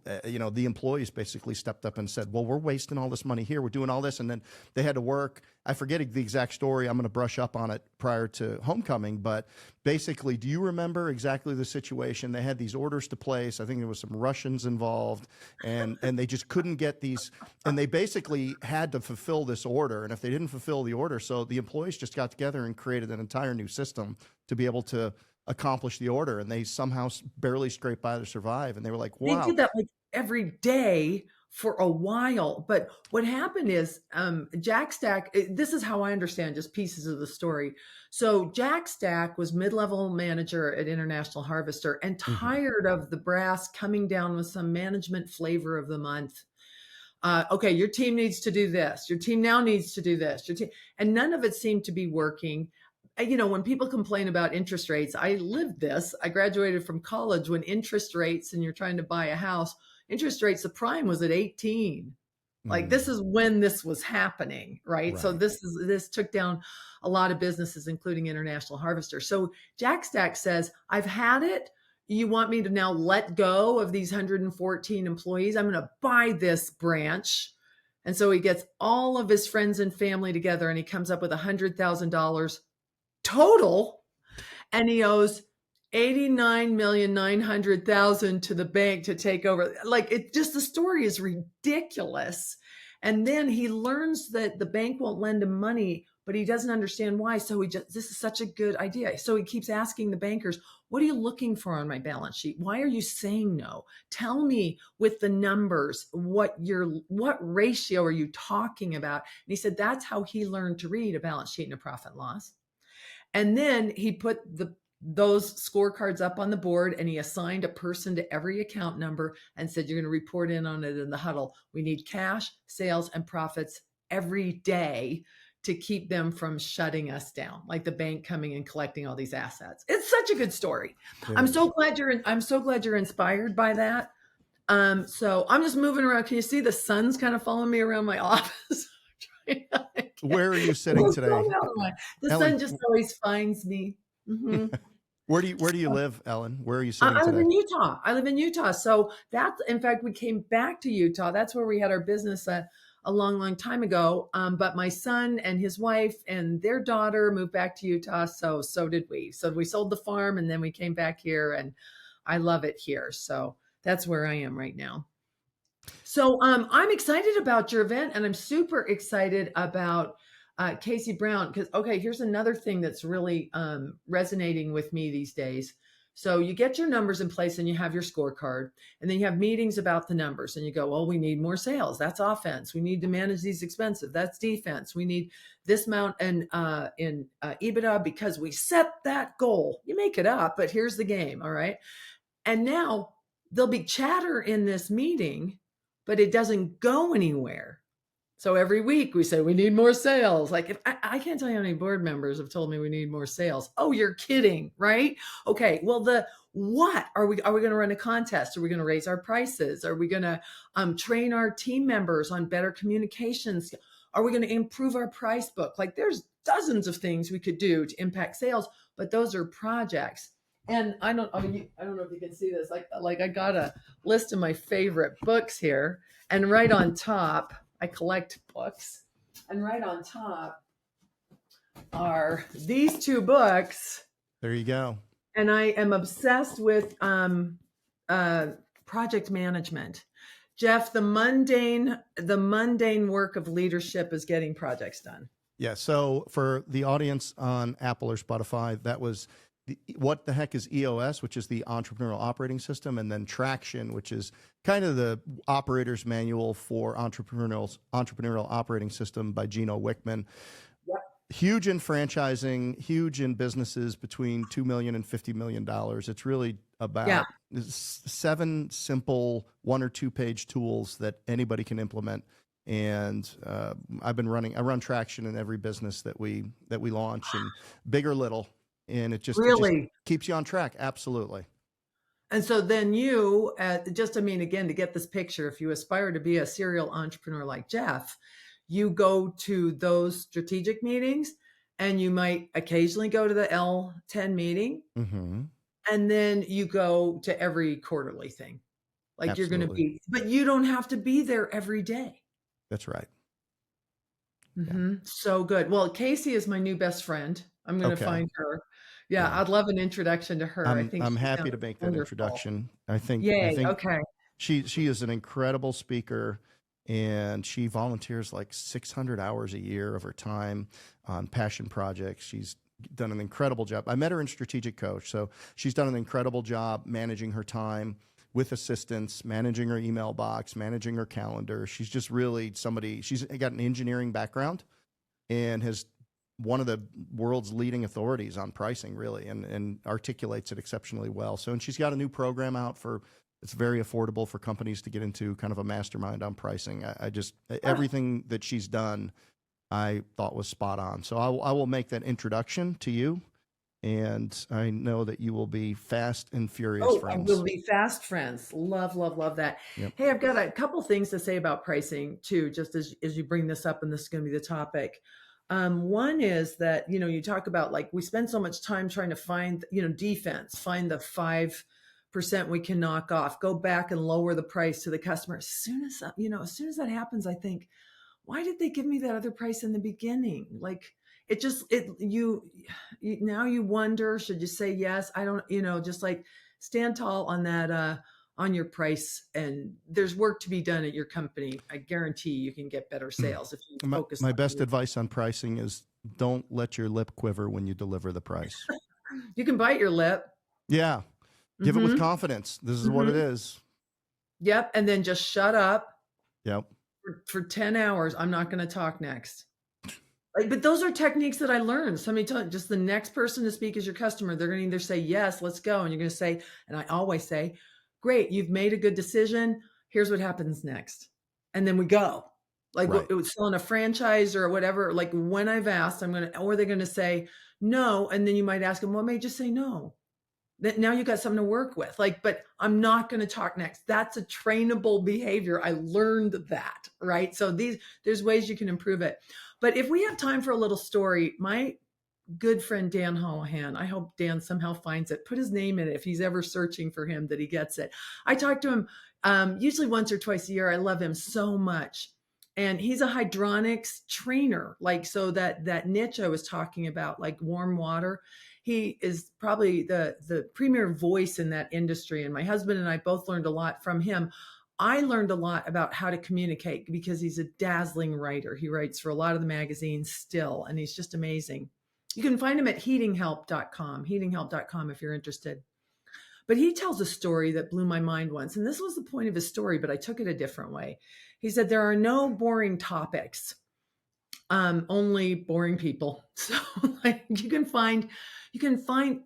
the employees basically stepped up and said, well, we're wasting all this money here. We're doing all this. And then they had to work. I forget the exact story. I'm going to brush up on it prior to homecoming. But basically, do you remember exactly the situation? They had these orders to place. I think there was some Russians involved, and they just couldn't get these. And they basically had to fulfill this order. And if they didn't fulfill the order, so the employees just got together and created an entire new system to be able to accomplish the order, and they somehow barely scraped by to survive. And they were like, wow. They did that like every day for a while. But what happened is Jack Stack, this is how I understand just pieces of the story. So Jack Stack was mid-level manager at International Harvester and tired of the brass coming down with some management flavor of the month. Okay, your team needs to do this. Your team now needs to do this. And none of it seemed to be working. When people complain about interest rates, I lived this. I graduated from college when interest rates, and you're trying to buy a house, interest rates, the prime was at 18. Like this is when this was happening, right? So this took down a lot of businesses, including International Harvester. So Jack Stack says, I've had it. You want me to now let go of these 114 employees? I'm going to buy this branch. And so he gets all of his friends and family together, and he comes up with $100,000 total, and he owes $89,900,000 to the bank to take over. Like the story is ridiculous. And then he learns that the bank won't lend him money, but he doesn't understand why. So this is such a good idea. So he keeps asking the bankers, what are you looking for on my balance sheet? Why are you saying no? Tell me with the numbers, what ratio are you talking about? And he said, that's how he learned to read a balance sheet and a profit and loss. And then he put the those scorecards up on the board, and he assigned a person to every account number and said, you're going to report in on it in the huddle. We need cash, sales, and profits every day to keep them from shutting us down, like the bank coming and collecting all these assets. It's such a good story. I'm so glad you're inspired by that. So I'm just moving around. Can you see the sun's kind of following me around my office? Where are you sitting today? The sun just always finds me. Mm-hmm. Where do you live, Ellen? Where are you sitting today? I live in Utah. So that's, in fact, we came back to Utah. That's where we had our business a long, long time ago. But my son and his wife and their daughter moved back to Utah. So did we. So we sold the farm and then we came back here, and I love it here. So that's where I am right now. So I'm excited about your event, and I'm super excited about Casey Brown, because, okay, here's another thing that's really resonating with me these days. So you get your numbers in place and you have your scorecard, and then you have meetings about the numbers, and you go, well, we need more sales. That's offense. We need to manage these expenses. That's defense. We need this amount in EBITDA because we set that goal. You make it up, but here's the game. All right. And now there'll be chatter in this meeting, but it doesn't go anywhere. So every week we say we need more sales. Like, if I can't tell you how many board members have told me we need more sales. Oh, you're kidding, right? Okay, well, what are we going to run a contest? Are we going to raise our prices? Are we going to train our team members on better communications? Are we going to improve our price book? Like, there's dozens of things we could do to impact sales, but those are projects. And I don't know if you can see this. Like I got a list of my favorite books here, and right on top, I collect books, and right on top are these two books. There you go. And I am obsessed with project management. Jeff, the mundane work of leadership is getting projects done. Yeah. So for the audience on Apple or Spotify, that was what the heck is EOS, which is the Entrepreneurial Operating System, and then Traction, which is kind of the operator's manual for Entrepreneurial Operating System by Gino Wickman. Yep. Huge in franchising, huge in businesses between $2 million and $50 million. It's really about 7 simple 1 or 2 page tools that anybody can implement. And I run Traction in every business that we launch, and big or little. And it just keeps you on track. Absolutely. And so then you, again, to get this picture, if you aspire to be a serial entrepreneur like Jeff, you go to those strategic meetings, and you might occasionally go to the L10 meeting. Mm-hmm. And then you go to every quarterly thing. Like, absolutely. You're going to be, but you don't have to be there every day. That's right. Mm-hmm. Yeah. So good. Well, Casey is my new best friend. I'm going to find her. Yeah, I'd love an introduction to her. I'm happy to make that introduction. I think okay. She is an incredible speaker, and she volunteers like 600 hours a year of her time on passion projects. She's done an incredible job. I met her in Strategic Coach, so she's done an incredible job managing her time with assistants, managing her email box, managing her calendar. She's just really somebody. She's got an engineering background and has one of the world's leading authorities on pricing, really, and articulates it exceptionally well. So, and she's got a new program out it's very affordable for companies to get into, kind of a mastermind on pricing. Everything that she's done, I thought was spot on. So I will make that introduction to you, and I know that you will be fast and furious friends. We'll be fast friends. Love, love, love that. Yep. Hey, I've got a couple things to say about pricing too, just as you bring this up, and this is going to be the topic. One is that, you talk about, like, we spend so much time trying to find, defense, find the 5% we can knock off, go back and lower the price to the customer. As soon as that happens, I think, why did they give me that other price in the beginning? Like, now you wonder, should you say yes? I don't, just like stand tall on that, on your price, and there's work to be done at your company. I guarantee you can get better sales if you focus. My best advice on pricing is don't let your lip quiver when you deliver the price. You can bite your lip. Yeah. Give it with confidence. This is what it is. Yep. And then just shut up. Yep. For 10 hours. I'm not going to talk next. But those are techniques that I learned. Somebody told just the next person to speak is your customer. They're going to either say, yes, let's go. And you're going to say, and I always say, great, you've made a good decision. Here's what happens next. And then we go. Like Right. it was selling a franchise or whatever. Like when I've asked, or they're going to say no. And then you might ask them, what made you say no? That now you got something to work with. But I'm not going to talk next. That's a trainable behavior. I learned that, right? So there's ways you can improve it. But if we have time for a little story, my good friend Dan Holohan, I hope Dan somehow finds it, put his name in it if he's ever searching for him, that he gets it. I talk to him usually once or twice a year. I love him so much. And he's a hydronics trainer, so that niche I was talking about, like warm water. He is probably the premier voice in that industry. And my husband and I both learned a lot from him. I learned a lot about how to communicate because he's a dazzling writer. He writes for a lot of the magazines still, and he's just amazing. You can find him at heatinghelp.com if you're interested. But he tells a story that blew my mind once. And this was the point of his story, but I took it a different way. He said, there are no boring topics, only boring people. So you can find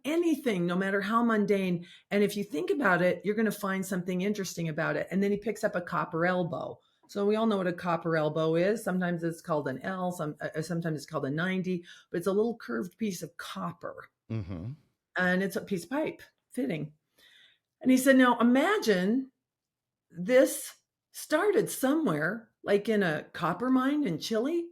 anything, no matter how mundane. And if you think about it, you're going to find something interesting about it. And then he picks up a copper elbow. So we all know what a copper elbow is. Sometimes it's called an L, sometimes it's called a 90, but it's a little curved piece of copper. Mm-hmm. And it's a piece of pipe fitting. And he said, now imagine this started somewhere, like in a copper mine in Chile.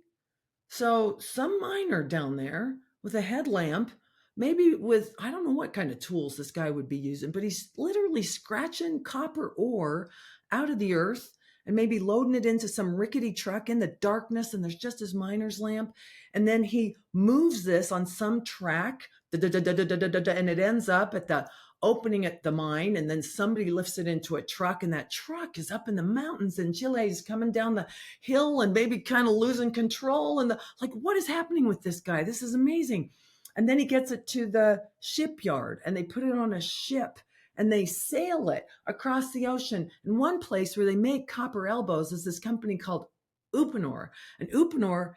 So some miner down there with a headlamp, maybe with, I don't know what kind of tools this guy would be using, but he's literally scratching copper ore out of the earth and maybe loading it into some rickety truck in the darkness, and there's just his miner's lamp. And then he moves this on some track, and it ends up at the opening at the mine, and then somebody lifts it into a truck, and that truck is up in the mountains in Chile. He's coming down the hill and maybe kind of losing control, and what is happening with this guy? This is amazing. And then he gets it to the shipyard, and they put it on a ship, and they sail it across the ocean. And one place where they make copper elbows is this company called Uponor. And Uponor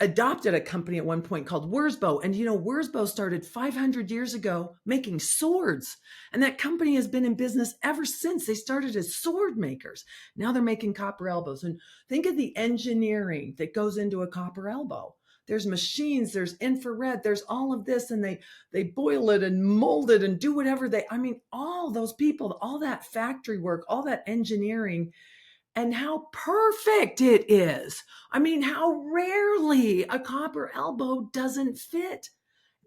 adopted a company at one point called Wurzbo. And Wurzbo started 500 years ago making swords. And that company has been in business ever since. They started as sword makers. Now they're making copper elbows. And think of the engineering that goes into a copper elbow. There's machines, there's infrared, there's all of this, and they boil it and mold it and do whatever all those people, all that factory work, all that engineering, and how perfect it is. How rarely a copper elbow doesn't fit.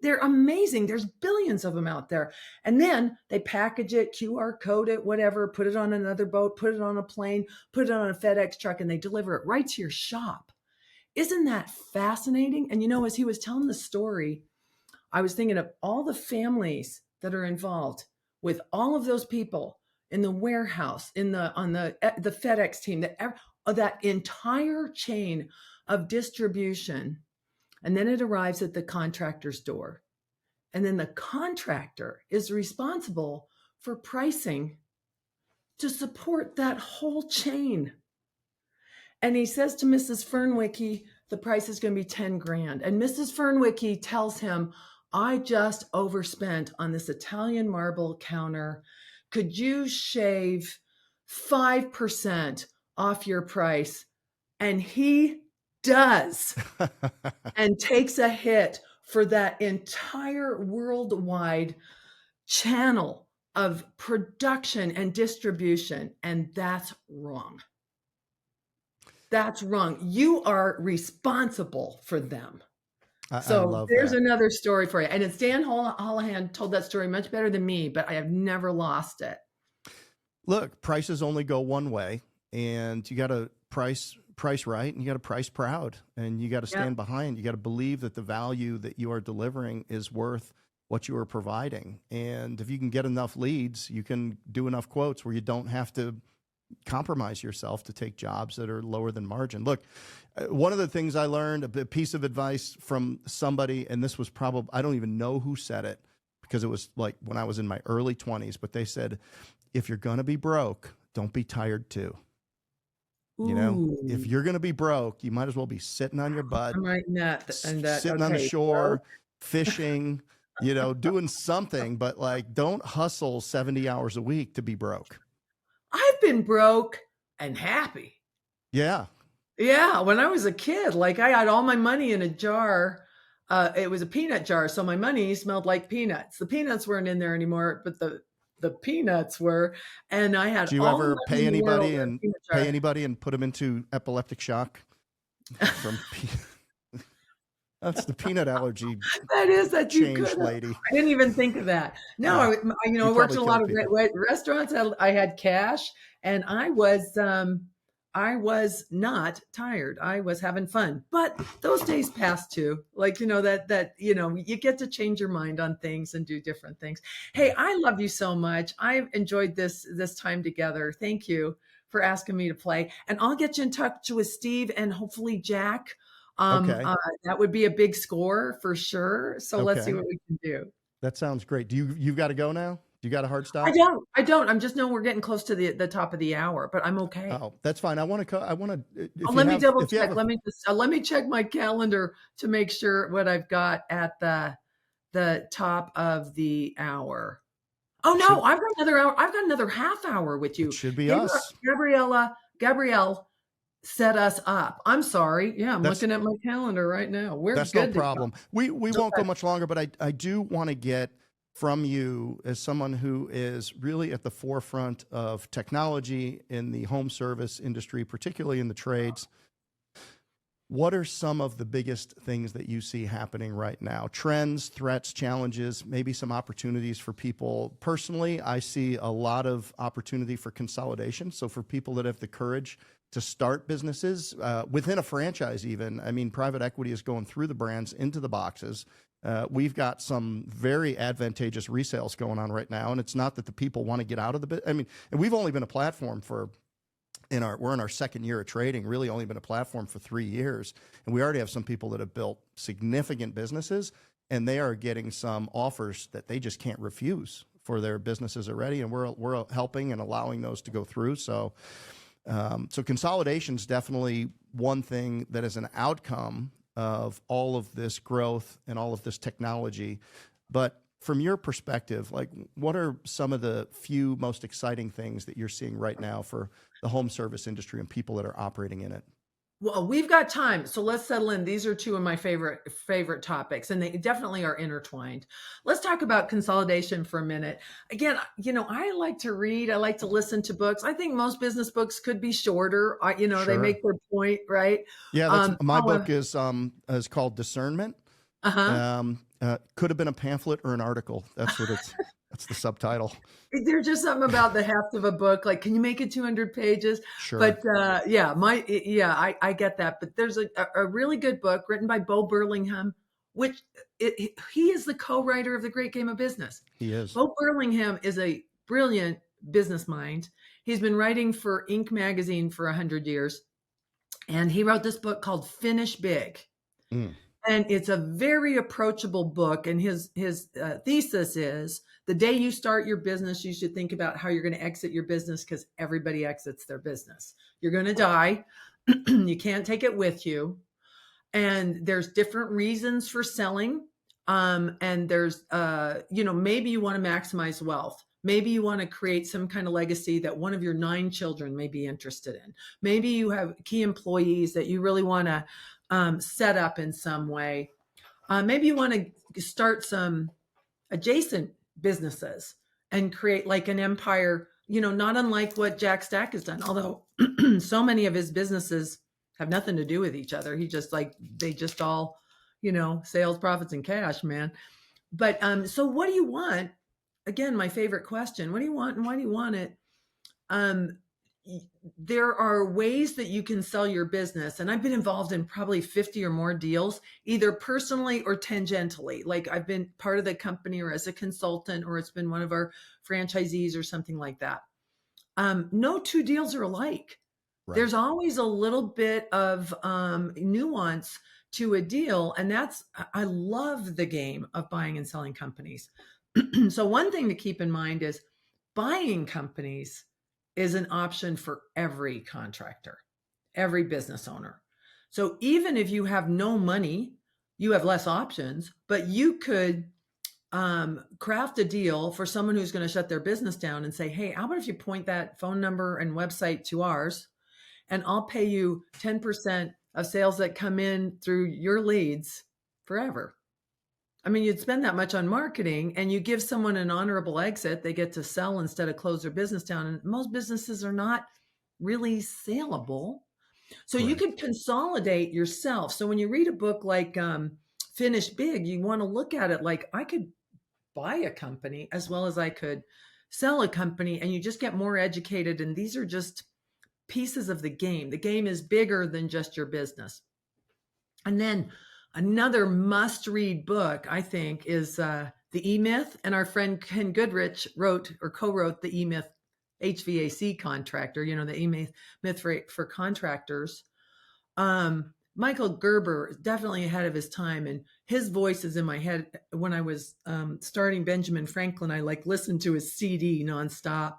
They're amazing. There's billions of them out there. And then they package it, QR code it, whatever, put it on another boat, put it on a plane, put it on a FedEx truck, and they deliver it right to your shop. Isn't that fascinating? And as he was telling the story, I was thinking of all the families that are involved with all of those people in the warehouse, on the FedEx team, that entire chain of distribution. And then it arrives at the contractor's door. And then the contractor is responsible for pricing to support that whole chain. And he says to Mrs. Fernwicke, the price is going to be 10 grand. And Mrs. Fernwicke tells him, I just overspent on this Italian marble counter. Could you shave 5% off your price? And he does and takes a hit for that entire worldwide channel of production and distribution. And that's wrong. That's wrong. You are responsible for them. So there's another story for you. And it's Dan Holohan told that story much better than me, but I have never lost it. Look, prices only go one way, and you got to price right, and you got to price proud, and you got to stand behind. You got to believe that the value that you are delivering is worth what you are providing. And if you can get enough leads, you can do enough quotes where you don't have to compromise yourself to take jobs that are lower than margin. Look, one of the things I learned, a piece of advice from somebody, and this was probably, I don't even know who said it because it was like when I was in my early 20s, but they said, if you're going to be broke, don't be tired too. If Ooh, you're going to be broke, you might as well be sitting on your butt, I'm writing that and that. sitting on the Okay, bro. shore, fishing, doing something, but like don't hustle 70 hours a week to be broke. I've been broke and happy. Yeah. Yeah, when I was a kid, like I had all my money in a jar. It was a peanut jar, so my money smelled like peanuts. The peanuts weren't in there anymore, but the peanuts were, and I had Do you all the ever money in the world in a peanut pay jar. anybody and put them into epileptic shock from that's the peanut allergy That is that you could change have. lady. I didn't even think of that. No, Yeah. I You worked probably in a lot killed of people. restaurants. I had cash, and I was not tired. I was having fun. But those days passed too. Like, you get to change your mind on things and do different things. Hey, I love you so much. I've enjoyed this time together. Thank you for asking me to play. And I'll get you in touch with Steve and hopefully Jack. Okay. That would be a big score for sure. So let's see Okay. what we can do. That sounds great. You've got to go now? Do you got a hard I stop? don't. I don't. I'm just knowing we're getting close to the top of the hour, but I'm okay. Oh, that's fine. I want to, Let me double if you have check. Let me check my calendar to make sure what I've got at the top of the hour. Oh no, should, I've got another hour. I've got another half hour with it you. should be us. Gabrielle set us up. I'm sorry. Yeah, I'm That's, looking at my calendar right now. We're that's no good to go. problem. We won't go Okay. much longer, but I do want to get from you as someone who is really at the forefront of technology in the home service industry, particularly in the trades. What are some of the biggest things that you see happening right now? Trends, threats, challenges, maybe some opportunities for people. Personally, I see a lot of opportunity for consolidation. So for people that have the courage to start businesses within a franchise even, I mean, private equity is going through the brands into the boxes. We've got some very advantageous resales going on right now. And it's not that the people want to get out of the bit. I mean, and we've only been a platform for we're in our second year of trading, really only been a platform for 3 years. And we already have some people that have built significant businesses, and they are getting some offers that they just can't refuse for their businesses already. And we're helping and allowing those to go through. So consolidation is definitely one thing that is an outcome of all of this growth and all of this technology. But from your perspective, like, what are some of the few most exciting things that you're seeing right now for the home service industry and people that are operating in it? Well, we've got time, so let's settle in. These are two of my favorite topics, and they definitely are intertwined. Let's talk about consolidation for a minute. Again, I like to read. I like to listen to books. I think most business books could be shorter. They Sure. make their point, right? Yeah, that's my book However, is called Discernment. uh-huh. Could have been a pamphlet or an article. That's what it's. That's the subtitle. There's just something about the heft of a book. Like, can you make it 200 pages? Sure. But I get that. But there's a really good book written by Bo Burlingham, which he is the co-writer of The Great Game of Business. He is. Bo Burlingham is a brilliant business mind. He's been writing for Inc. magazine for 100 years. And he wrote this book called Finish Big. Mm. And it's a very approachable book. And his thesis is, the day you start your business, you should think about how you're going to exit your business, because everybody exits their business. You're going to die. You can't take it with you. And there's different reasons for selling. And there's, maybe you want to maximize wealth. Maybe you want to create some kind of legacy that one of your 9 children may be interested in. Maybe you have key employees that you really want to set up in some way. Maybe you want to start some adjacent businesses and create like an empire, not unlike what Jack Stack has done, although so many of his businesses have nothing to do with each other. They just all, sales, profits, and cash, man. But so what do you want? Again, my favorite question: what do you want, and why do you want it? There are ways that you can sell your business. And I've been involved in probably 50 or more deals, either personally or tangentially. Like, I've been part of the company or as a consultant, or it's been one of our franchisees or something like that. No 2 deals are alike. Right. There's always a little bit of nuance to a deal. And I love the game of buying and selling companies. So one thing to keep in mind is buying companies is an option for every contractor. every business owner. So even if you have no money, you have less options, but you could craft a deal for someone who's going to shut their business down and say, hey, how about if you point that phone number and website to ours, and I'll pay you 10% of sales that come in through your leads forever. I mean, you'd spend that much on marketing and you give someone an honorable exit. They get to sell instead of close their business down. And most businesses are not really saleable. So you could consolidate yourself. So when you read a book like Finish Big, you want to look at it like, I could buy a company as well as I could sell a company, and you just get more educated. And these are just pieces of the game. The game is bigger than just your business. And then another must-read book, I think, is The E-Myth. And our friend Ken Goodrich wrote or co-wrote The E-Myth HVAC contractor, the E-Myth for contractors. Michael Gerber is definitely ahead of his time, and his voice is in my head. When I was starting Benjamin Franklin, I listened to his CD nonstop,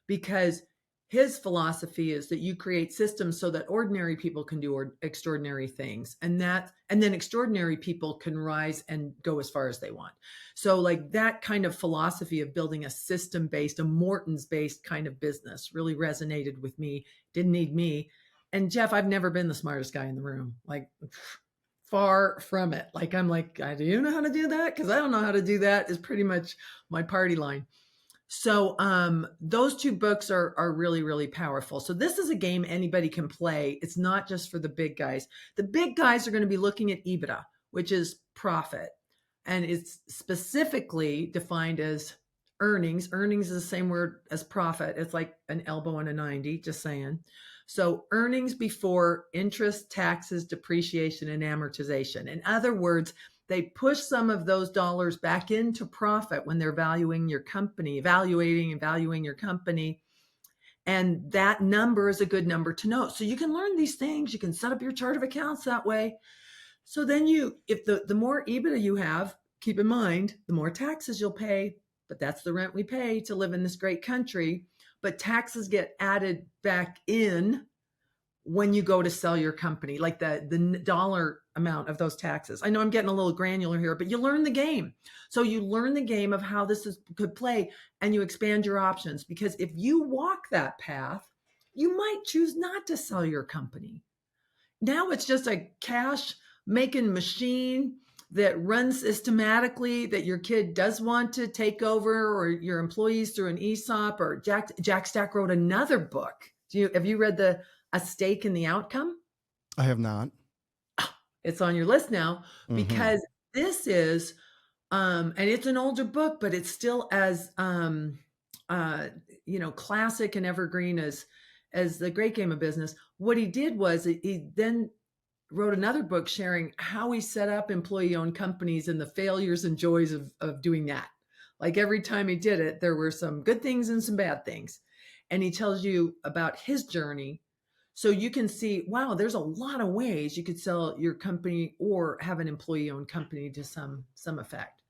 because his philosophy is that you create systems so that ordinary people can do extraordinary things, and then extraordinary people can rise and go as far as they want. So that kind of philosophy of building a system-based, a Morton's-based kind of business really resonated with me. Didn't need me. And Jeff, I've never been the smartest guy in the room, far from it. Do you know how to do that? Because I don't know how to do that is pretty much my party line. So those two books are really, really powerful. So this is a game anybody can play. It's not just for the big guys. The big guys are going to be looking at EBITDA, which is profit. And it's specifically defined as earnings. Earnings is the same word as profit. It's like an elbow and a 90, just saying. So earnings before interest, taxes, depreciation, and amortization. In other words, they push some of those dollars back into profit when they're evaluating your company. And that number is a good number to know. So you can learn these things. You can set up your chart of accounts that way. So then if the more EBITDA you have, keep in mind, the more taxes you'll pay. But that's the rent we pay to live in this great country. But taxes get added back in when you go to sell your company, like the dollar amount of those taxes. I know I'm getting a little granular here, but you learn the game. So you learn the game of how this could play, and you expand your options. Because if you walk that path, you might choose not to sell your company. Now it's just a cash making machine that runs systematically, that your kid does want to take over, or your employees through an ESOP. Or Jack Stack wrote another book. Have you read A Stake in the Outcome? I have not. It's on your list now, because this is, and it's an older book, but it's still as, classic and evergreen as The Great Game of Business. What he did was he then wrote another book sharing how he set up employee-owned companies and the failures and joys of doing that. Every time he did it, there were some good things and some bad things. And he tells you about his journey. So you can see, wow, there's a lot of ways you could sell your company or have an employee-owned company to some effect.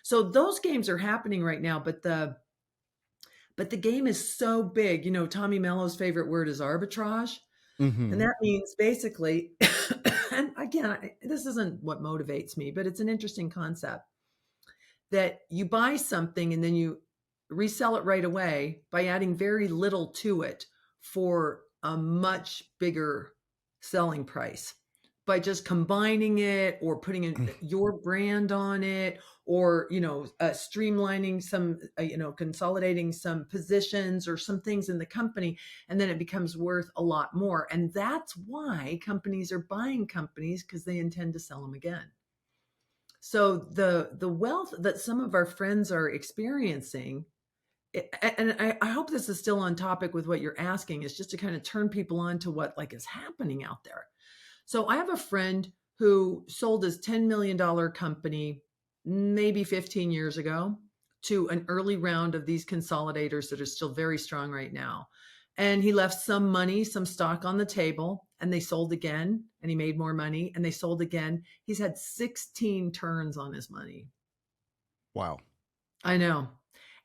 So those games are happening right now, but the game is so big. Tommy Mello's favorite word is arbitrage. And that means basically, and again, this isn't what motivates me, but it's an interesting concept, that you buy something and then you resell it right away by adding very little to it for a much bigger selling price, by just combining it or putting your brand on it, or streamlining some consolidating some positions or some things in the company, and then it becomes worth a lot more. And that's why companies are buying companies, because they intend to sell them again. So the wealth that some of our friends are experiencing, and I hope this is still on topic with what you're asking, is just to kind of turn people on to what is happening out there. So I have a friend who sold his $10 million company maybe 15 years ago to an early round of these consolidators that are still very strong right now. And he left some money, some stock on the table, and they sold again, and he made more money, and they sold again. He's had 16 turns on his money. Wow. I know.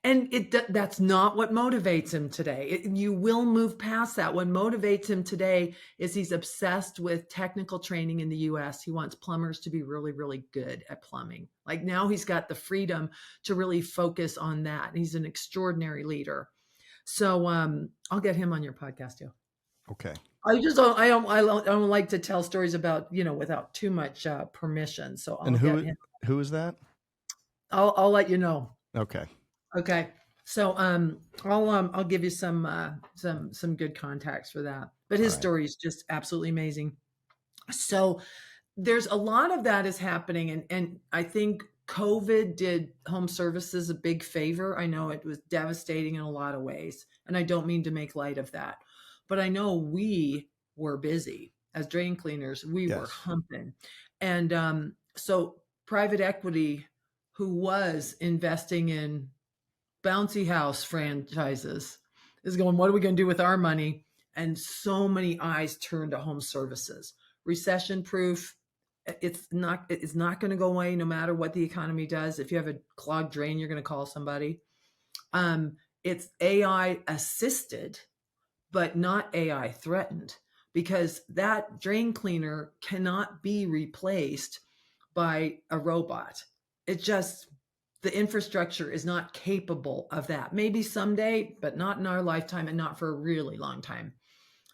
And that's not what motivates him today. You will move past that. What motivates him today is he's obsessed with technical training in the US. He wants plumbers to be really, really good at plumbing. Like now he's got the freedom to really focus on that. He's an extraordinary leader. So I'll get him on your podcast too. Okay. I don't like to tell stories about, without too much permission. So I'll get him. Who is that? I'll let you know. Okay. Okay. So I'll give you some good contacts for that. But his story is just absolutely amazing. So there's a lot of that is happening, and I think COVID did home services a big favor. I know it was devastating in a lot of ways, and I don't mean to make light of that, but I know we were busy as drain cleaners. We were humping, and so private equity, who was investing in bouncy house franchises, is going, what are we going to do with our money? And so many eyes turn to home services. Recession proof. It's not going to go away no matter what the economy does. If you have a clogged drain, you're going to call somebody. It's AI assisted, but not AI threatened, because that drain cleaner cannot be replaced by a robot. The infrastructure is not capable of that. Maybe someday, but not in our lifetime and not for a really long time.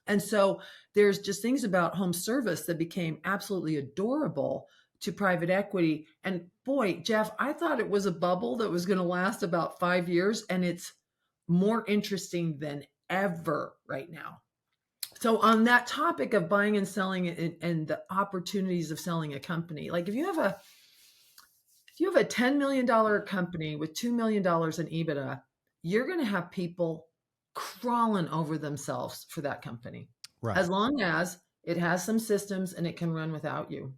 And so there's just things about home service that became absolutely adorable to private equity. And boy, Jeff, I thought it was a bubble that was going to last about 5 years, and it's more interesting than ever right now. So on that topic of buying and selling and the opportunities of selling a company, like if you have a $10 million company with $2 million in EBITDA, you're going to have people crawling over themselves for that company. Right. As long as it has some systems and it can run without you.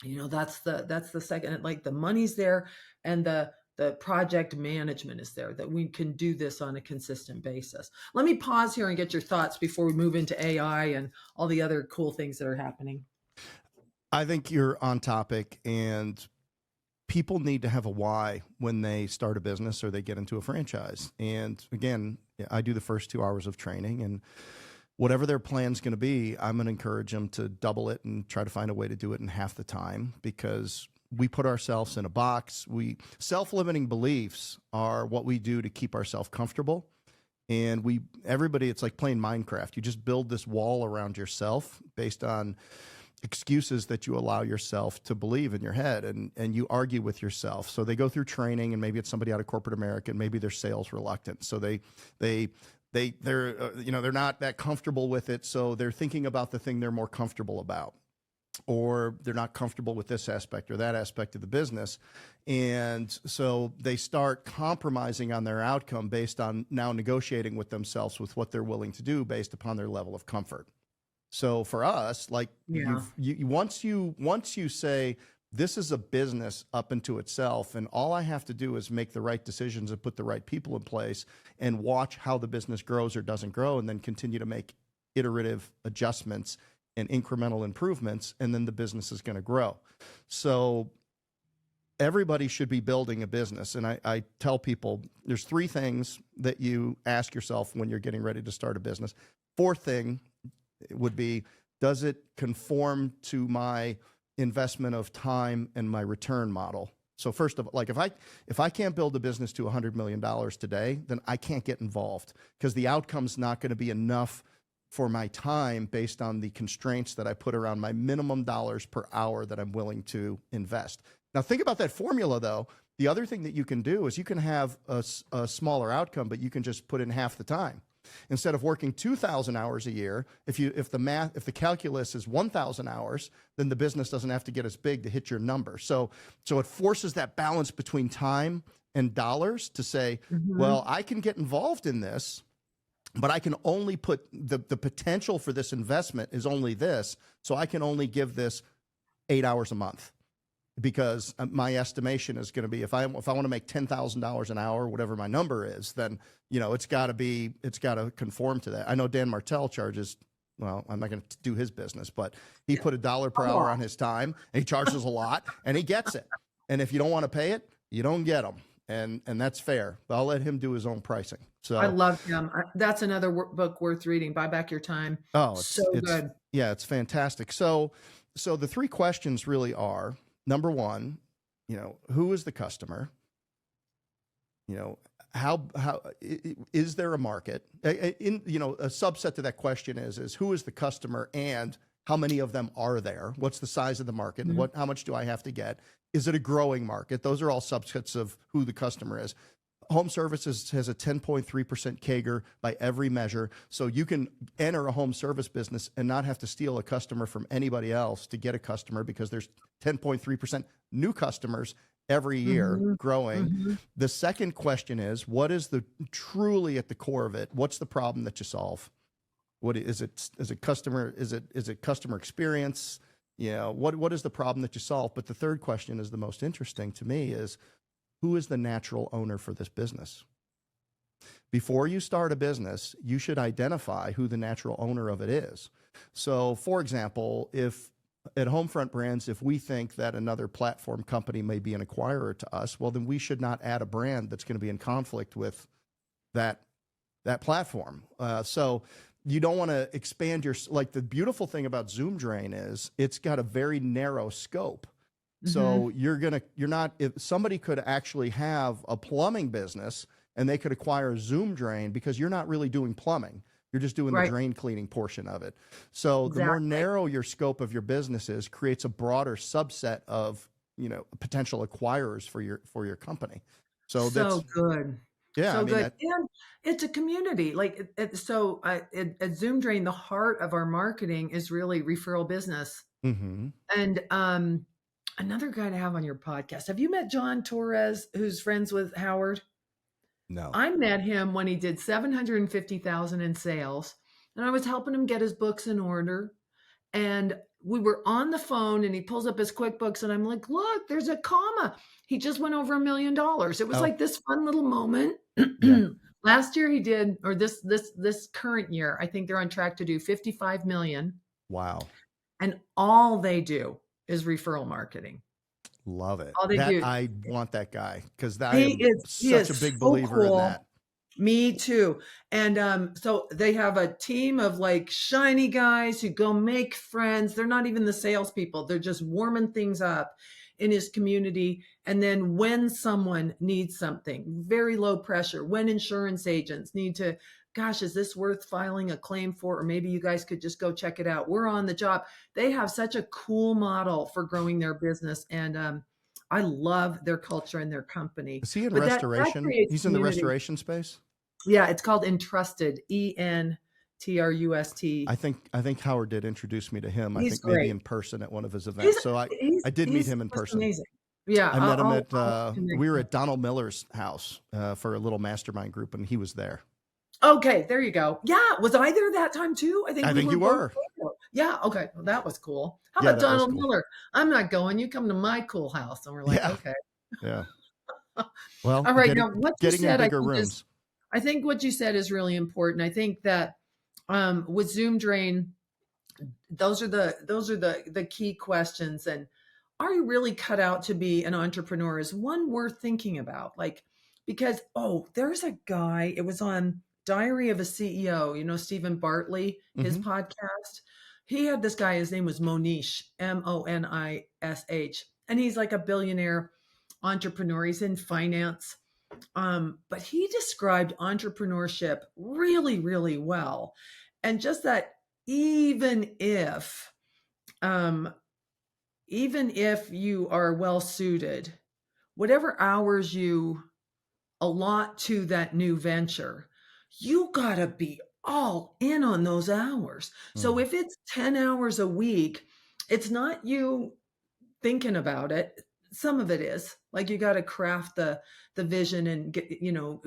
That's the second, like the money's there and the project management is there, that we can do this on a consistent basis. Let me pause here and get your thoughts before we move into AI and all the other cool things that are happening. I think you're on topic, and people need to have a why when they start a business or they get into a franchise. And again, I do the first 2 hours of training, and whatever their plan's going to be, I'm going to encourage them to double it and try to find a way to do it in half the time, because we put ourselves in a box. Self-limiting beliefs are what we do to keep ourselves comfortable. And everybody, it's like playing Minecraft. You just build this wall around yourself based on excuses that you allow yourself to believe in your head, and you argue with yourself. So they go through training, and maybe it's somebody out of corporate America, and maybe they're sales reluctant. So they're not that comfortable with it. So they're thinking about the thing they're more comfortable about, or they're not comfortable with this aspect or that aspect of the business. And so they start compromising on their outcome based on now negotiating with themselves with what they're willing to do based upon their level of comfort. So for us, like once you say this is a business up into itself, and all I have to do is make the right decisions and put the right people in place and watch how the business grows or doesn't grow, and then continue to make iterative adjustments and incremental improvements, and then the business is going to grow. So everybody should be building a business. And I tell people there's 3 things that you ask yourself when you're getting ready to start a business. 4th thing would be, does it conform to my investment of time and my return model? So first of all, like if I can't build a business to $100 million today, then I can't get involved, because the outcome's not going to be enough for my time based on the constraints that I put around my minimum dollars per hour that I'm willing to invest. Now think about that formula though. The other thing that you can do is you can have a smaller outcome, but you can just put in half the time. Instead of working 2,000 hours a year, if the calculus is 1,000 hours, then the business doesn't have to get as big to hit your number. So it forces that balance between time and dollars to say, well, I can get involved in this, but I can only put the potential for this investment is only this. So I can only give this 8 hours a month, because my estimation is going to be, if I want to make $10,000 an hour, whatever my number is, then it's got to conform to that. I know Dan Martell charges, well, I'm not going to do his business, but he put $1 per hour on his time, and he charges a lot, and he gets it. And if you don't want to pay it, you don't get them. and that's fair. But I'll let him do his own pricing. So I love him. That's another book worth reading. Buy Back Your Time. oh, So good. Yeah, it's fantastic. So the three questions really are: number one, who is the customer? How is there a market? A subset to that question is who is the customer and how many of them are there? What's the size of the market? And how much do I have to get? Is it a growing market? Those are all subsets of who the customer is. Home services has a 10.3% CAGR by every measure. So you can enter a home service business and not have to steal a customer from anybody else to get a customer, because there's 10.3% new customers every year growing. The second question is, what is truly at the core of it? What's the problem that you solve? What is it? Is it customer? Is it customer experience? What is the problem that you solve? But the third question is the most interesting to me: is who is the natural owner for this business? Before you start a business, you should identify who the natural owner of it is. So, for example, if at Homefront Brands, if we think that another platform company may be an acquirer to us, well, then we should not add a brand that's going to be in conflict with that platform. So you don't want to expand the beautiful thing about Zoom Drain is it's got a very narrow scope. So if somebody could actually have a plumbing business and they could acquire Zoom Drain, because you're not really doing plumbing. You're just doing the drain cleaning portion of it. So the more narrow your scope of your business is, creates a broader subset of, potential acquirers for your company. So that's good. Yeah. So good. And it's a community. At Zoom Drain, the heart of our marketing is really referral business. And, another guy to have on your podcast. Have you met John Torres, who's friends with Howard? No. I met him when he did $750,000 in sales, and I was helping him get his books in order. And we were on the phone, and he pulls up his QuickBooks, and I'm like, "Look, there's a comma. He just went over $1 million." It was like this fun little moment. Last year he did, or this current year, I think they're on track to do 55 million. Wow. And all they do is referral marketing. Love it. All they do. I want that guy, because he is such a big believer in that. Me too. And so they have a team of shiny guys who go make friends. They're not even the salespeople. They're just warming things up in his community. And then when someone needs something, very low pressure, when insurance agents need to, gosh, is this worth filing a claim for? Or maybe you guys could just go check it out. We're on the job. They have such a cool model for growing their business. And I love their culture and their company. Is he in restoration? He's in the restoration space? Yeah, it's called Entrusted, ENTRUST. I think Howard did introduce me to him. He's I think great. Maybe in person at one of his events. So I did meet him in person. Amazing. Yeah. I met him we were at Donald Miller's house for a little mastermind group, and he was there. Okay, there you go. Yeah, was I there that time too? I think you were. Yeah, okay. Well, that was cool. How about Donald Miller? I'm not going. You come to my cool house. And we're like, okay. Yeah. Well, all right. Now, what you said, in bigger rooms. I think what you said is really important. I think that with Zoom Drain, those are the key questions. And are you really cut out to be an entrepreneur is one worth thinking about. Because there's a guy, it was on Diary of a CEO, Stephen Bartley, his podcast. He had this guy, his name was Monish, Monish, and he's like a billionaire entrepreneur. He's in finance. But he described entrepreneurship really, really well. And just that even if you are well suited, whatever hours you allot to that new venture, you gotta be all in on those hours. So if it's 10 hours a week, it's not you thinking about it. Some of it is you got to craft the vision and get,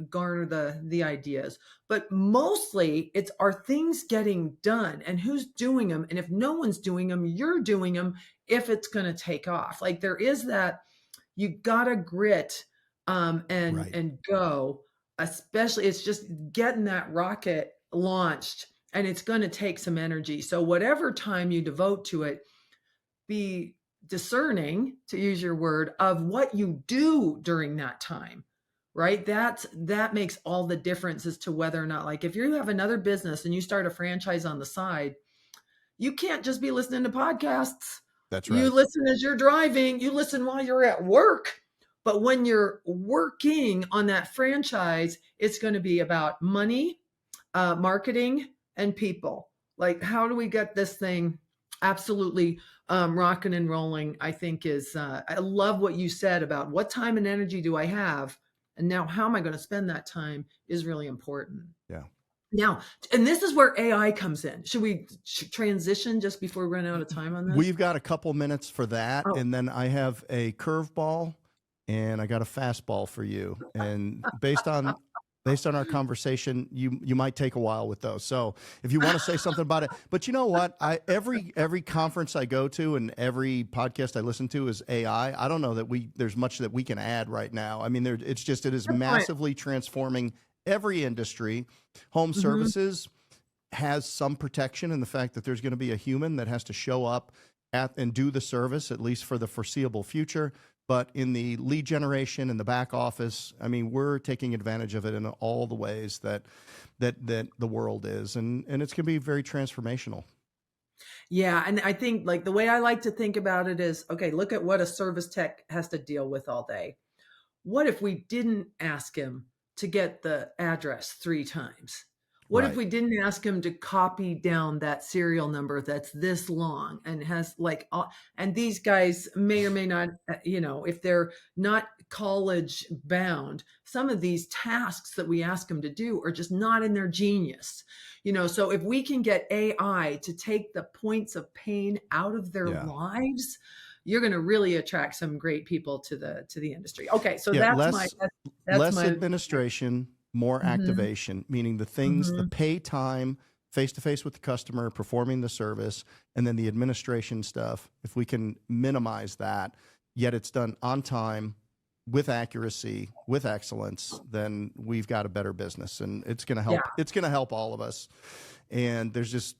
garner the ideas, but mostly are things getting done and who's doing them. And if no one's doing them, you're doing them if it's going to take off. There is that, you got to grit and go, especially it's just getting that rocket launched, and it's going to take some energy. So whatever time you devote to it, be discerning, to use your word, of what you do during that time. right? That makes all the difference as to whether or not, like if you have another business and you start a franchise on the side, you can't just be listening to podcasts. That's You right. listen as you're driving, you listen while you're at work. But when you're working on that franchise, it's going to be about money, marketing, and people. Like, how do we get this thing absolutely rocking and rolling? I think I love what you said about what time and energy do I have? And now how am I going to spend that time is really important. Yeah. Now, and this is where AI comes in. Should we transition just before we run out of time on this? We've got a couple minutes for that. Oh. And then I have a curveball and I got a fastball for you. And based on our conversation, you might take a while with those. So if you want to say something about it, but you know what? Every conference I go to and every podcast I listen to is AI. I don't know that there's much that we can add right now. I mean, it is massively transforming every industry. Home services has some protection in the fact that there's going to be a human that has to show up and do the service, at least for the foreseeable future. But in the lead generation and the back office, I mean, we're taking advantage of it in all the ways that the world is. And it's going to be very transformational. Yeah. And I think like the way I like to think about it is, okay, look at what a service tech has to deal with all day. What if we didn't ask him to get the address 3 times? What if we didn't ask him to copy down that serial number that's this long and has like, and these guys may or may not, if they're not college bound, some of these tasks that we ask them to do are just not in their genius. So if we can get AI to take the points of pain out of their lives, you're going to really attract some great people to the industry. Okay, so that's less administration, more activation, meaning the things, the pay time, face-to-face with the customer, performing the service, and then the administration stuff. If we can minimize that, yet it's done on time, with accuracy, with excellence, then we've got a better business, and it's going to help. Yeah. It's going to help all of us. And there's just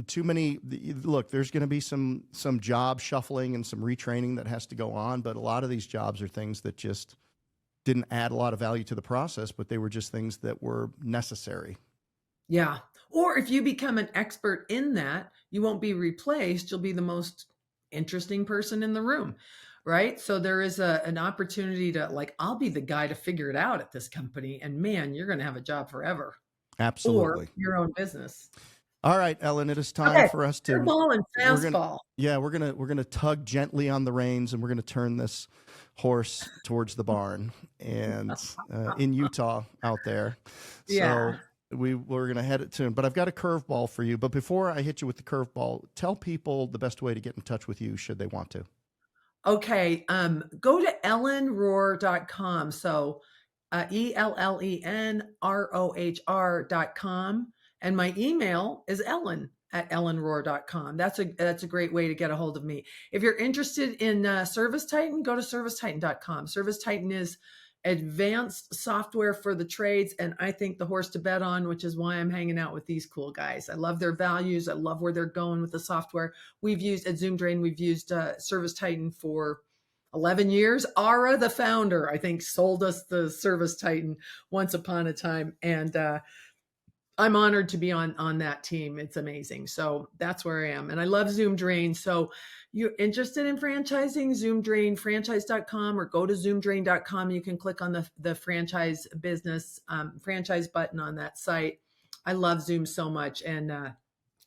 too many. Look, there's going to be some job shuffling and some retraining that has to go on, but a lot of these jobs are things that just didn't add a lot of value to the process, but they were just things that were necessary. Yeah. Or if you become an expert in that, you won't be replaced. You'll be the most interesting person in the room, right? So there is an opportunity to like, I'll be the guy to figure it out at this company. And man, you're going to have a job forever. Absolutely. Or your own business. All right, Ellen, it is time for us to curveball and fastball. We're gonna tug gently on the reins, and we're gonna turn this horse towards the barn, and in Utah out there. So we're gonna head it to him. But I've got a curveball for you. But before I hit you with the curveball, tell people the best way to get in touch with you should they want to. Okay, go to ellenrohr.com. So ELLENROHR.com. And my email is ellen@ellenrohr.com. That's a great way to get a hold of me. If you're interested in ServiceTitan, go to servicetitan.com. ServiceTitan is advanced software for the trades, and I think the horse to bet on, which is why I'm hanging out with these cool guys. I love their values. I love where they're going with the software. We've used at ZoomDrain, we've used ServiceTitan for 11 years. Ara, the founder, I think, sold us the ServiceTitan once upon a time. And I'm honored to be on that team. It's amazing. So that's where I am. And I love ZoomDrain. So you're interested in franchising, ZoomDrainFranchise.com, or go to ZoomDrain.com. You can click on the franchise business franchise button on that site. I love Zoom so much. And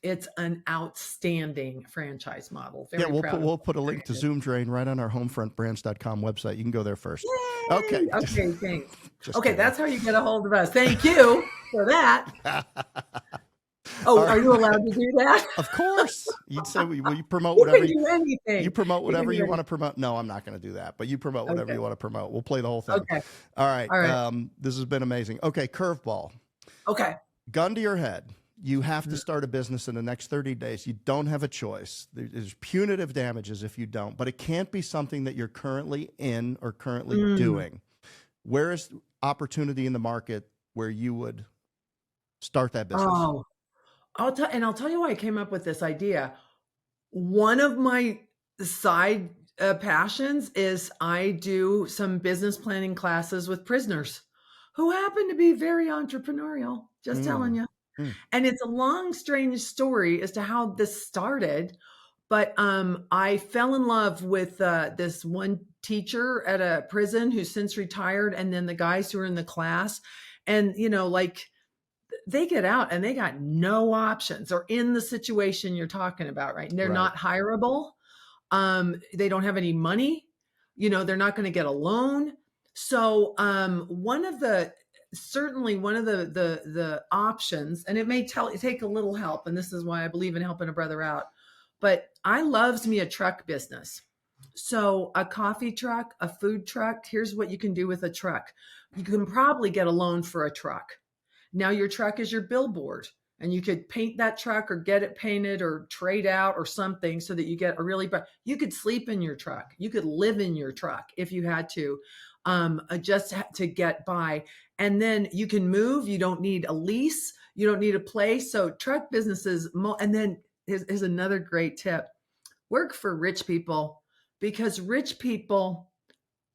it's an outstanding franchise model. We'll put a link to ZoomDrain right on our homefrontbrands.com website. You can go there first. Yay! Okay, thanks. Okay, that's how you get a hold of us. Thank you for that. Are you allowed to do that? Of course. You'd say, will you promote whatever you can do anything. You promote whatever you want to promote. No, I'm not going to do that. But you promote whatever you want to promote. We'll play the whole thing. Okay. All right. This has been amazing. Okay, curveball. Okay. Gun to your head. You have to start a business in the next 30 days. You don't have a choice. There's punitive damages if you don't, but it can't be something that you're currently in or currently doing. Where is opportunity in the market where you would start that business? Oh, I'll tell you why I came up with this idea. One of my side passions is I do some business planning classes with prisoners. who happen to be very entrepreneurial, just telling you. And it's a long, strange story as to how this started. But I fell in love with this one teacher at a prison who's since retired, and then the guys who are in the class. And, like they get out and they got no options, or in the situation you're talking about, right? And they're not hireable. They don't have any money. They're not going to get a loan. So one of the options, and it may take a little help, and this is why I believe in helping a brother out, but I loves me a truck business. So a coffee truck, a food truck, here's what you can do with a truck. You can probably get a loan for a truck. Now your truck is your billboard, and you could paint that truck or get it painted or trade out or something so that you get you could sleep in your truck. You could live in your truck if you had to, just to get by. And then you can move. You don't need a lease. You don't need a place. So truck businesses, and then here's another great tip. Work for rich people, because rich people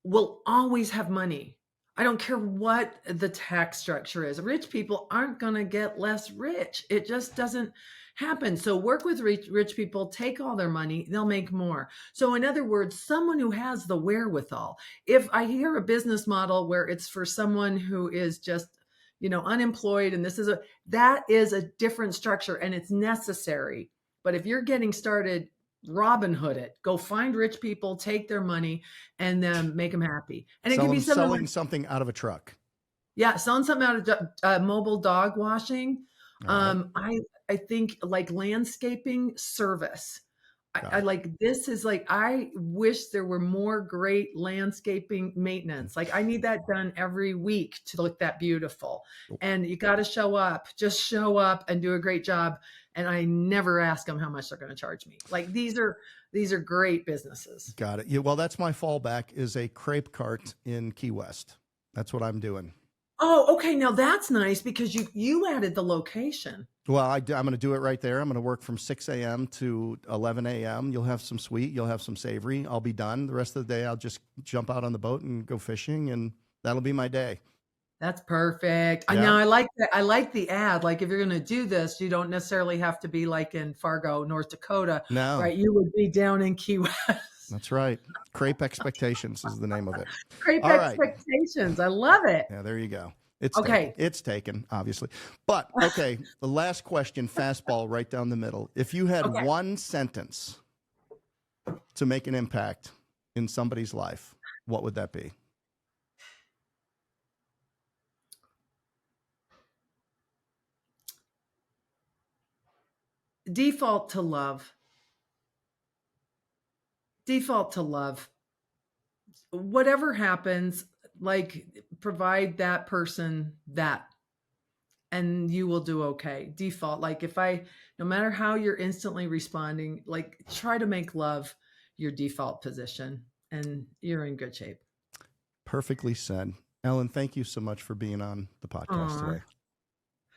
will always have money. I don't care what the tax structure is. Rich people aren't going to get less rich. It just doesn't happen. So work with rich people, take all their money, they'll make more. So in other words, someone who has the wherewithal. If I hear a business model where it's for someone who is just, unemployed, and that is a different structure, and it's necessary. But if you're getting started, Robin Hood it. Go find rich people, take their money, and then make them happy. And it can be selling something out of a truck. Yeah, selling something out of mobile dog washing. Right. I think like landscaping service. I wish there were more great landscaping maintenance. Like I need that done every week to look that beautiful. And you got to just show up and do a great job. And I never ask them how much they're going to charge me. Like these are great businesses. Got it. Yeah, well, that's my fallback, is a crepe cart in Key West. That's what I'm doing. Oh, okay. Now that's nice, because you added the location. Well, I'm going to do it right there. I'm going to work from 6 a.m. to 11 a.m. You'll have some sweet, you'll have some savory. I'll be done. The rest of the day, I'll just jump out on the boat and go fishing, and that'll be my day. That's perfect. Yeah. Now I like that. I like the ad. Like if you're going to do this, you don't necessarily have to be like in Fargo, North Dakota. No. Right. You would be down in Key West. That's right. Crepe Expectations is the name of it. Crepe Expectations. Right. I love it. Yeah, there you go. It's okay. Taken. It's taken, obviously. But, okay, the last question, fastball right down the middle. If you had one sentence to make an impact in somebody's life, what would that be? Default to love. Default to love. Whatever happens, like provide that person that, and you will do okay. Default. Like no matter how you're instantly responding, like try to make love your default position, and you're in good shape. Perfectly said. Ellen, thank you so much for being on the podcast today.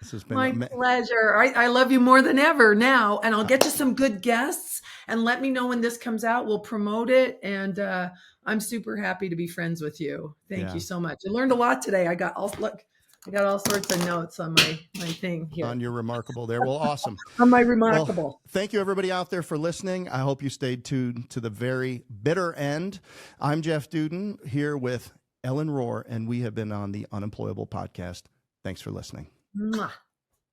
This has been my pleasure. I love you more than ever now, and I'll get you some good guests, and let me know when this comes out. We'll promote it, and I'm super happy to be friends with you. Thank you so much. I learned a lot today. I got all sorts of notes on my thing here. On your Remarkable there. Well, awesome. On my Remarkable. Well, thank you, everybody out there, for listening. I hope you stayed tuned to the very bitter end. I'm Jeff Dudan here with Ellen Rohr, and we have been on the Unemployable podcast. Thanks for listening. Mwah.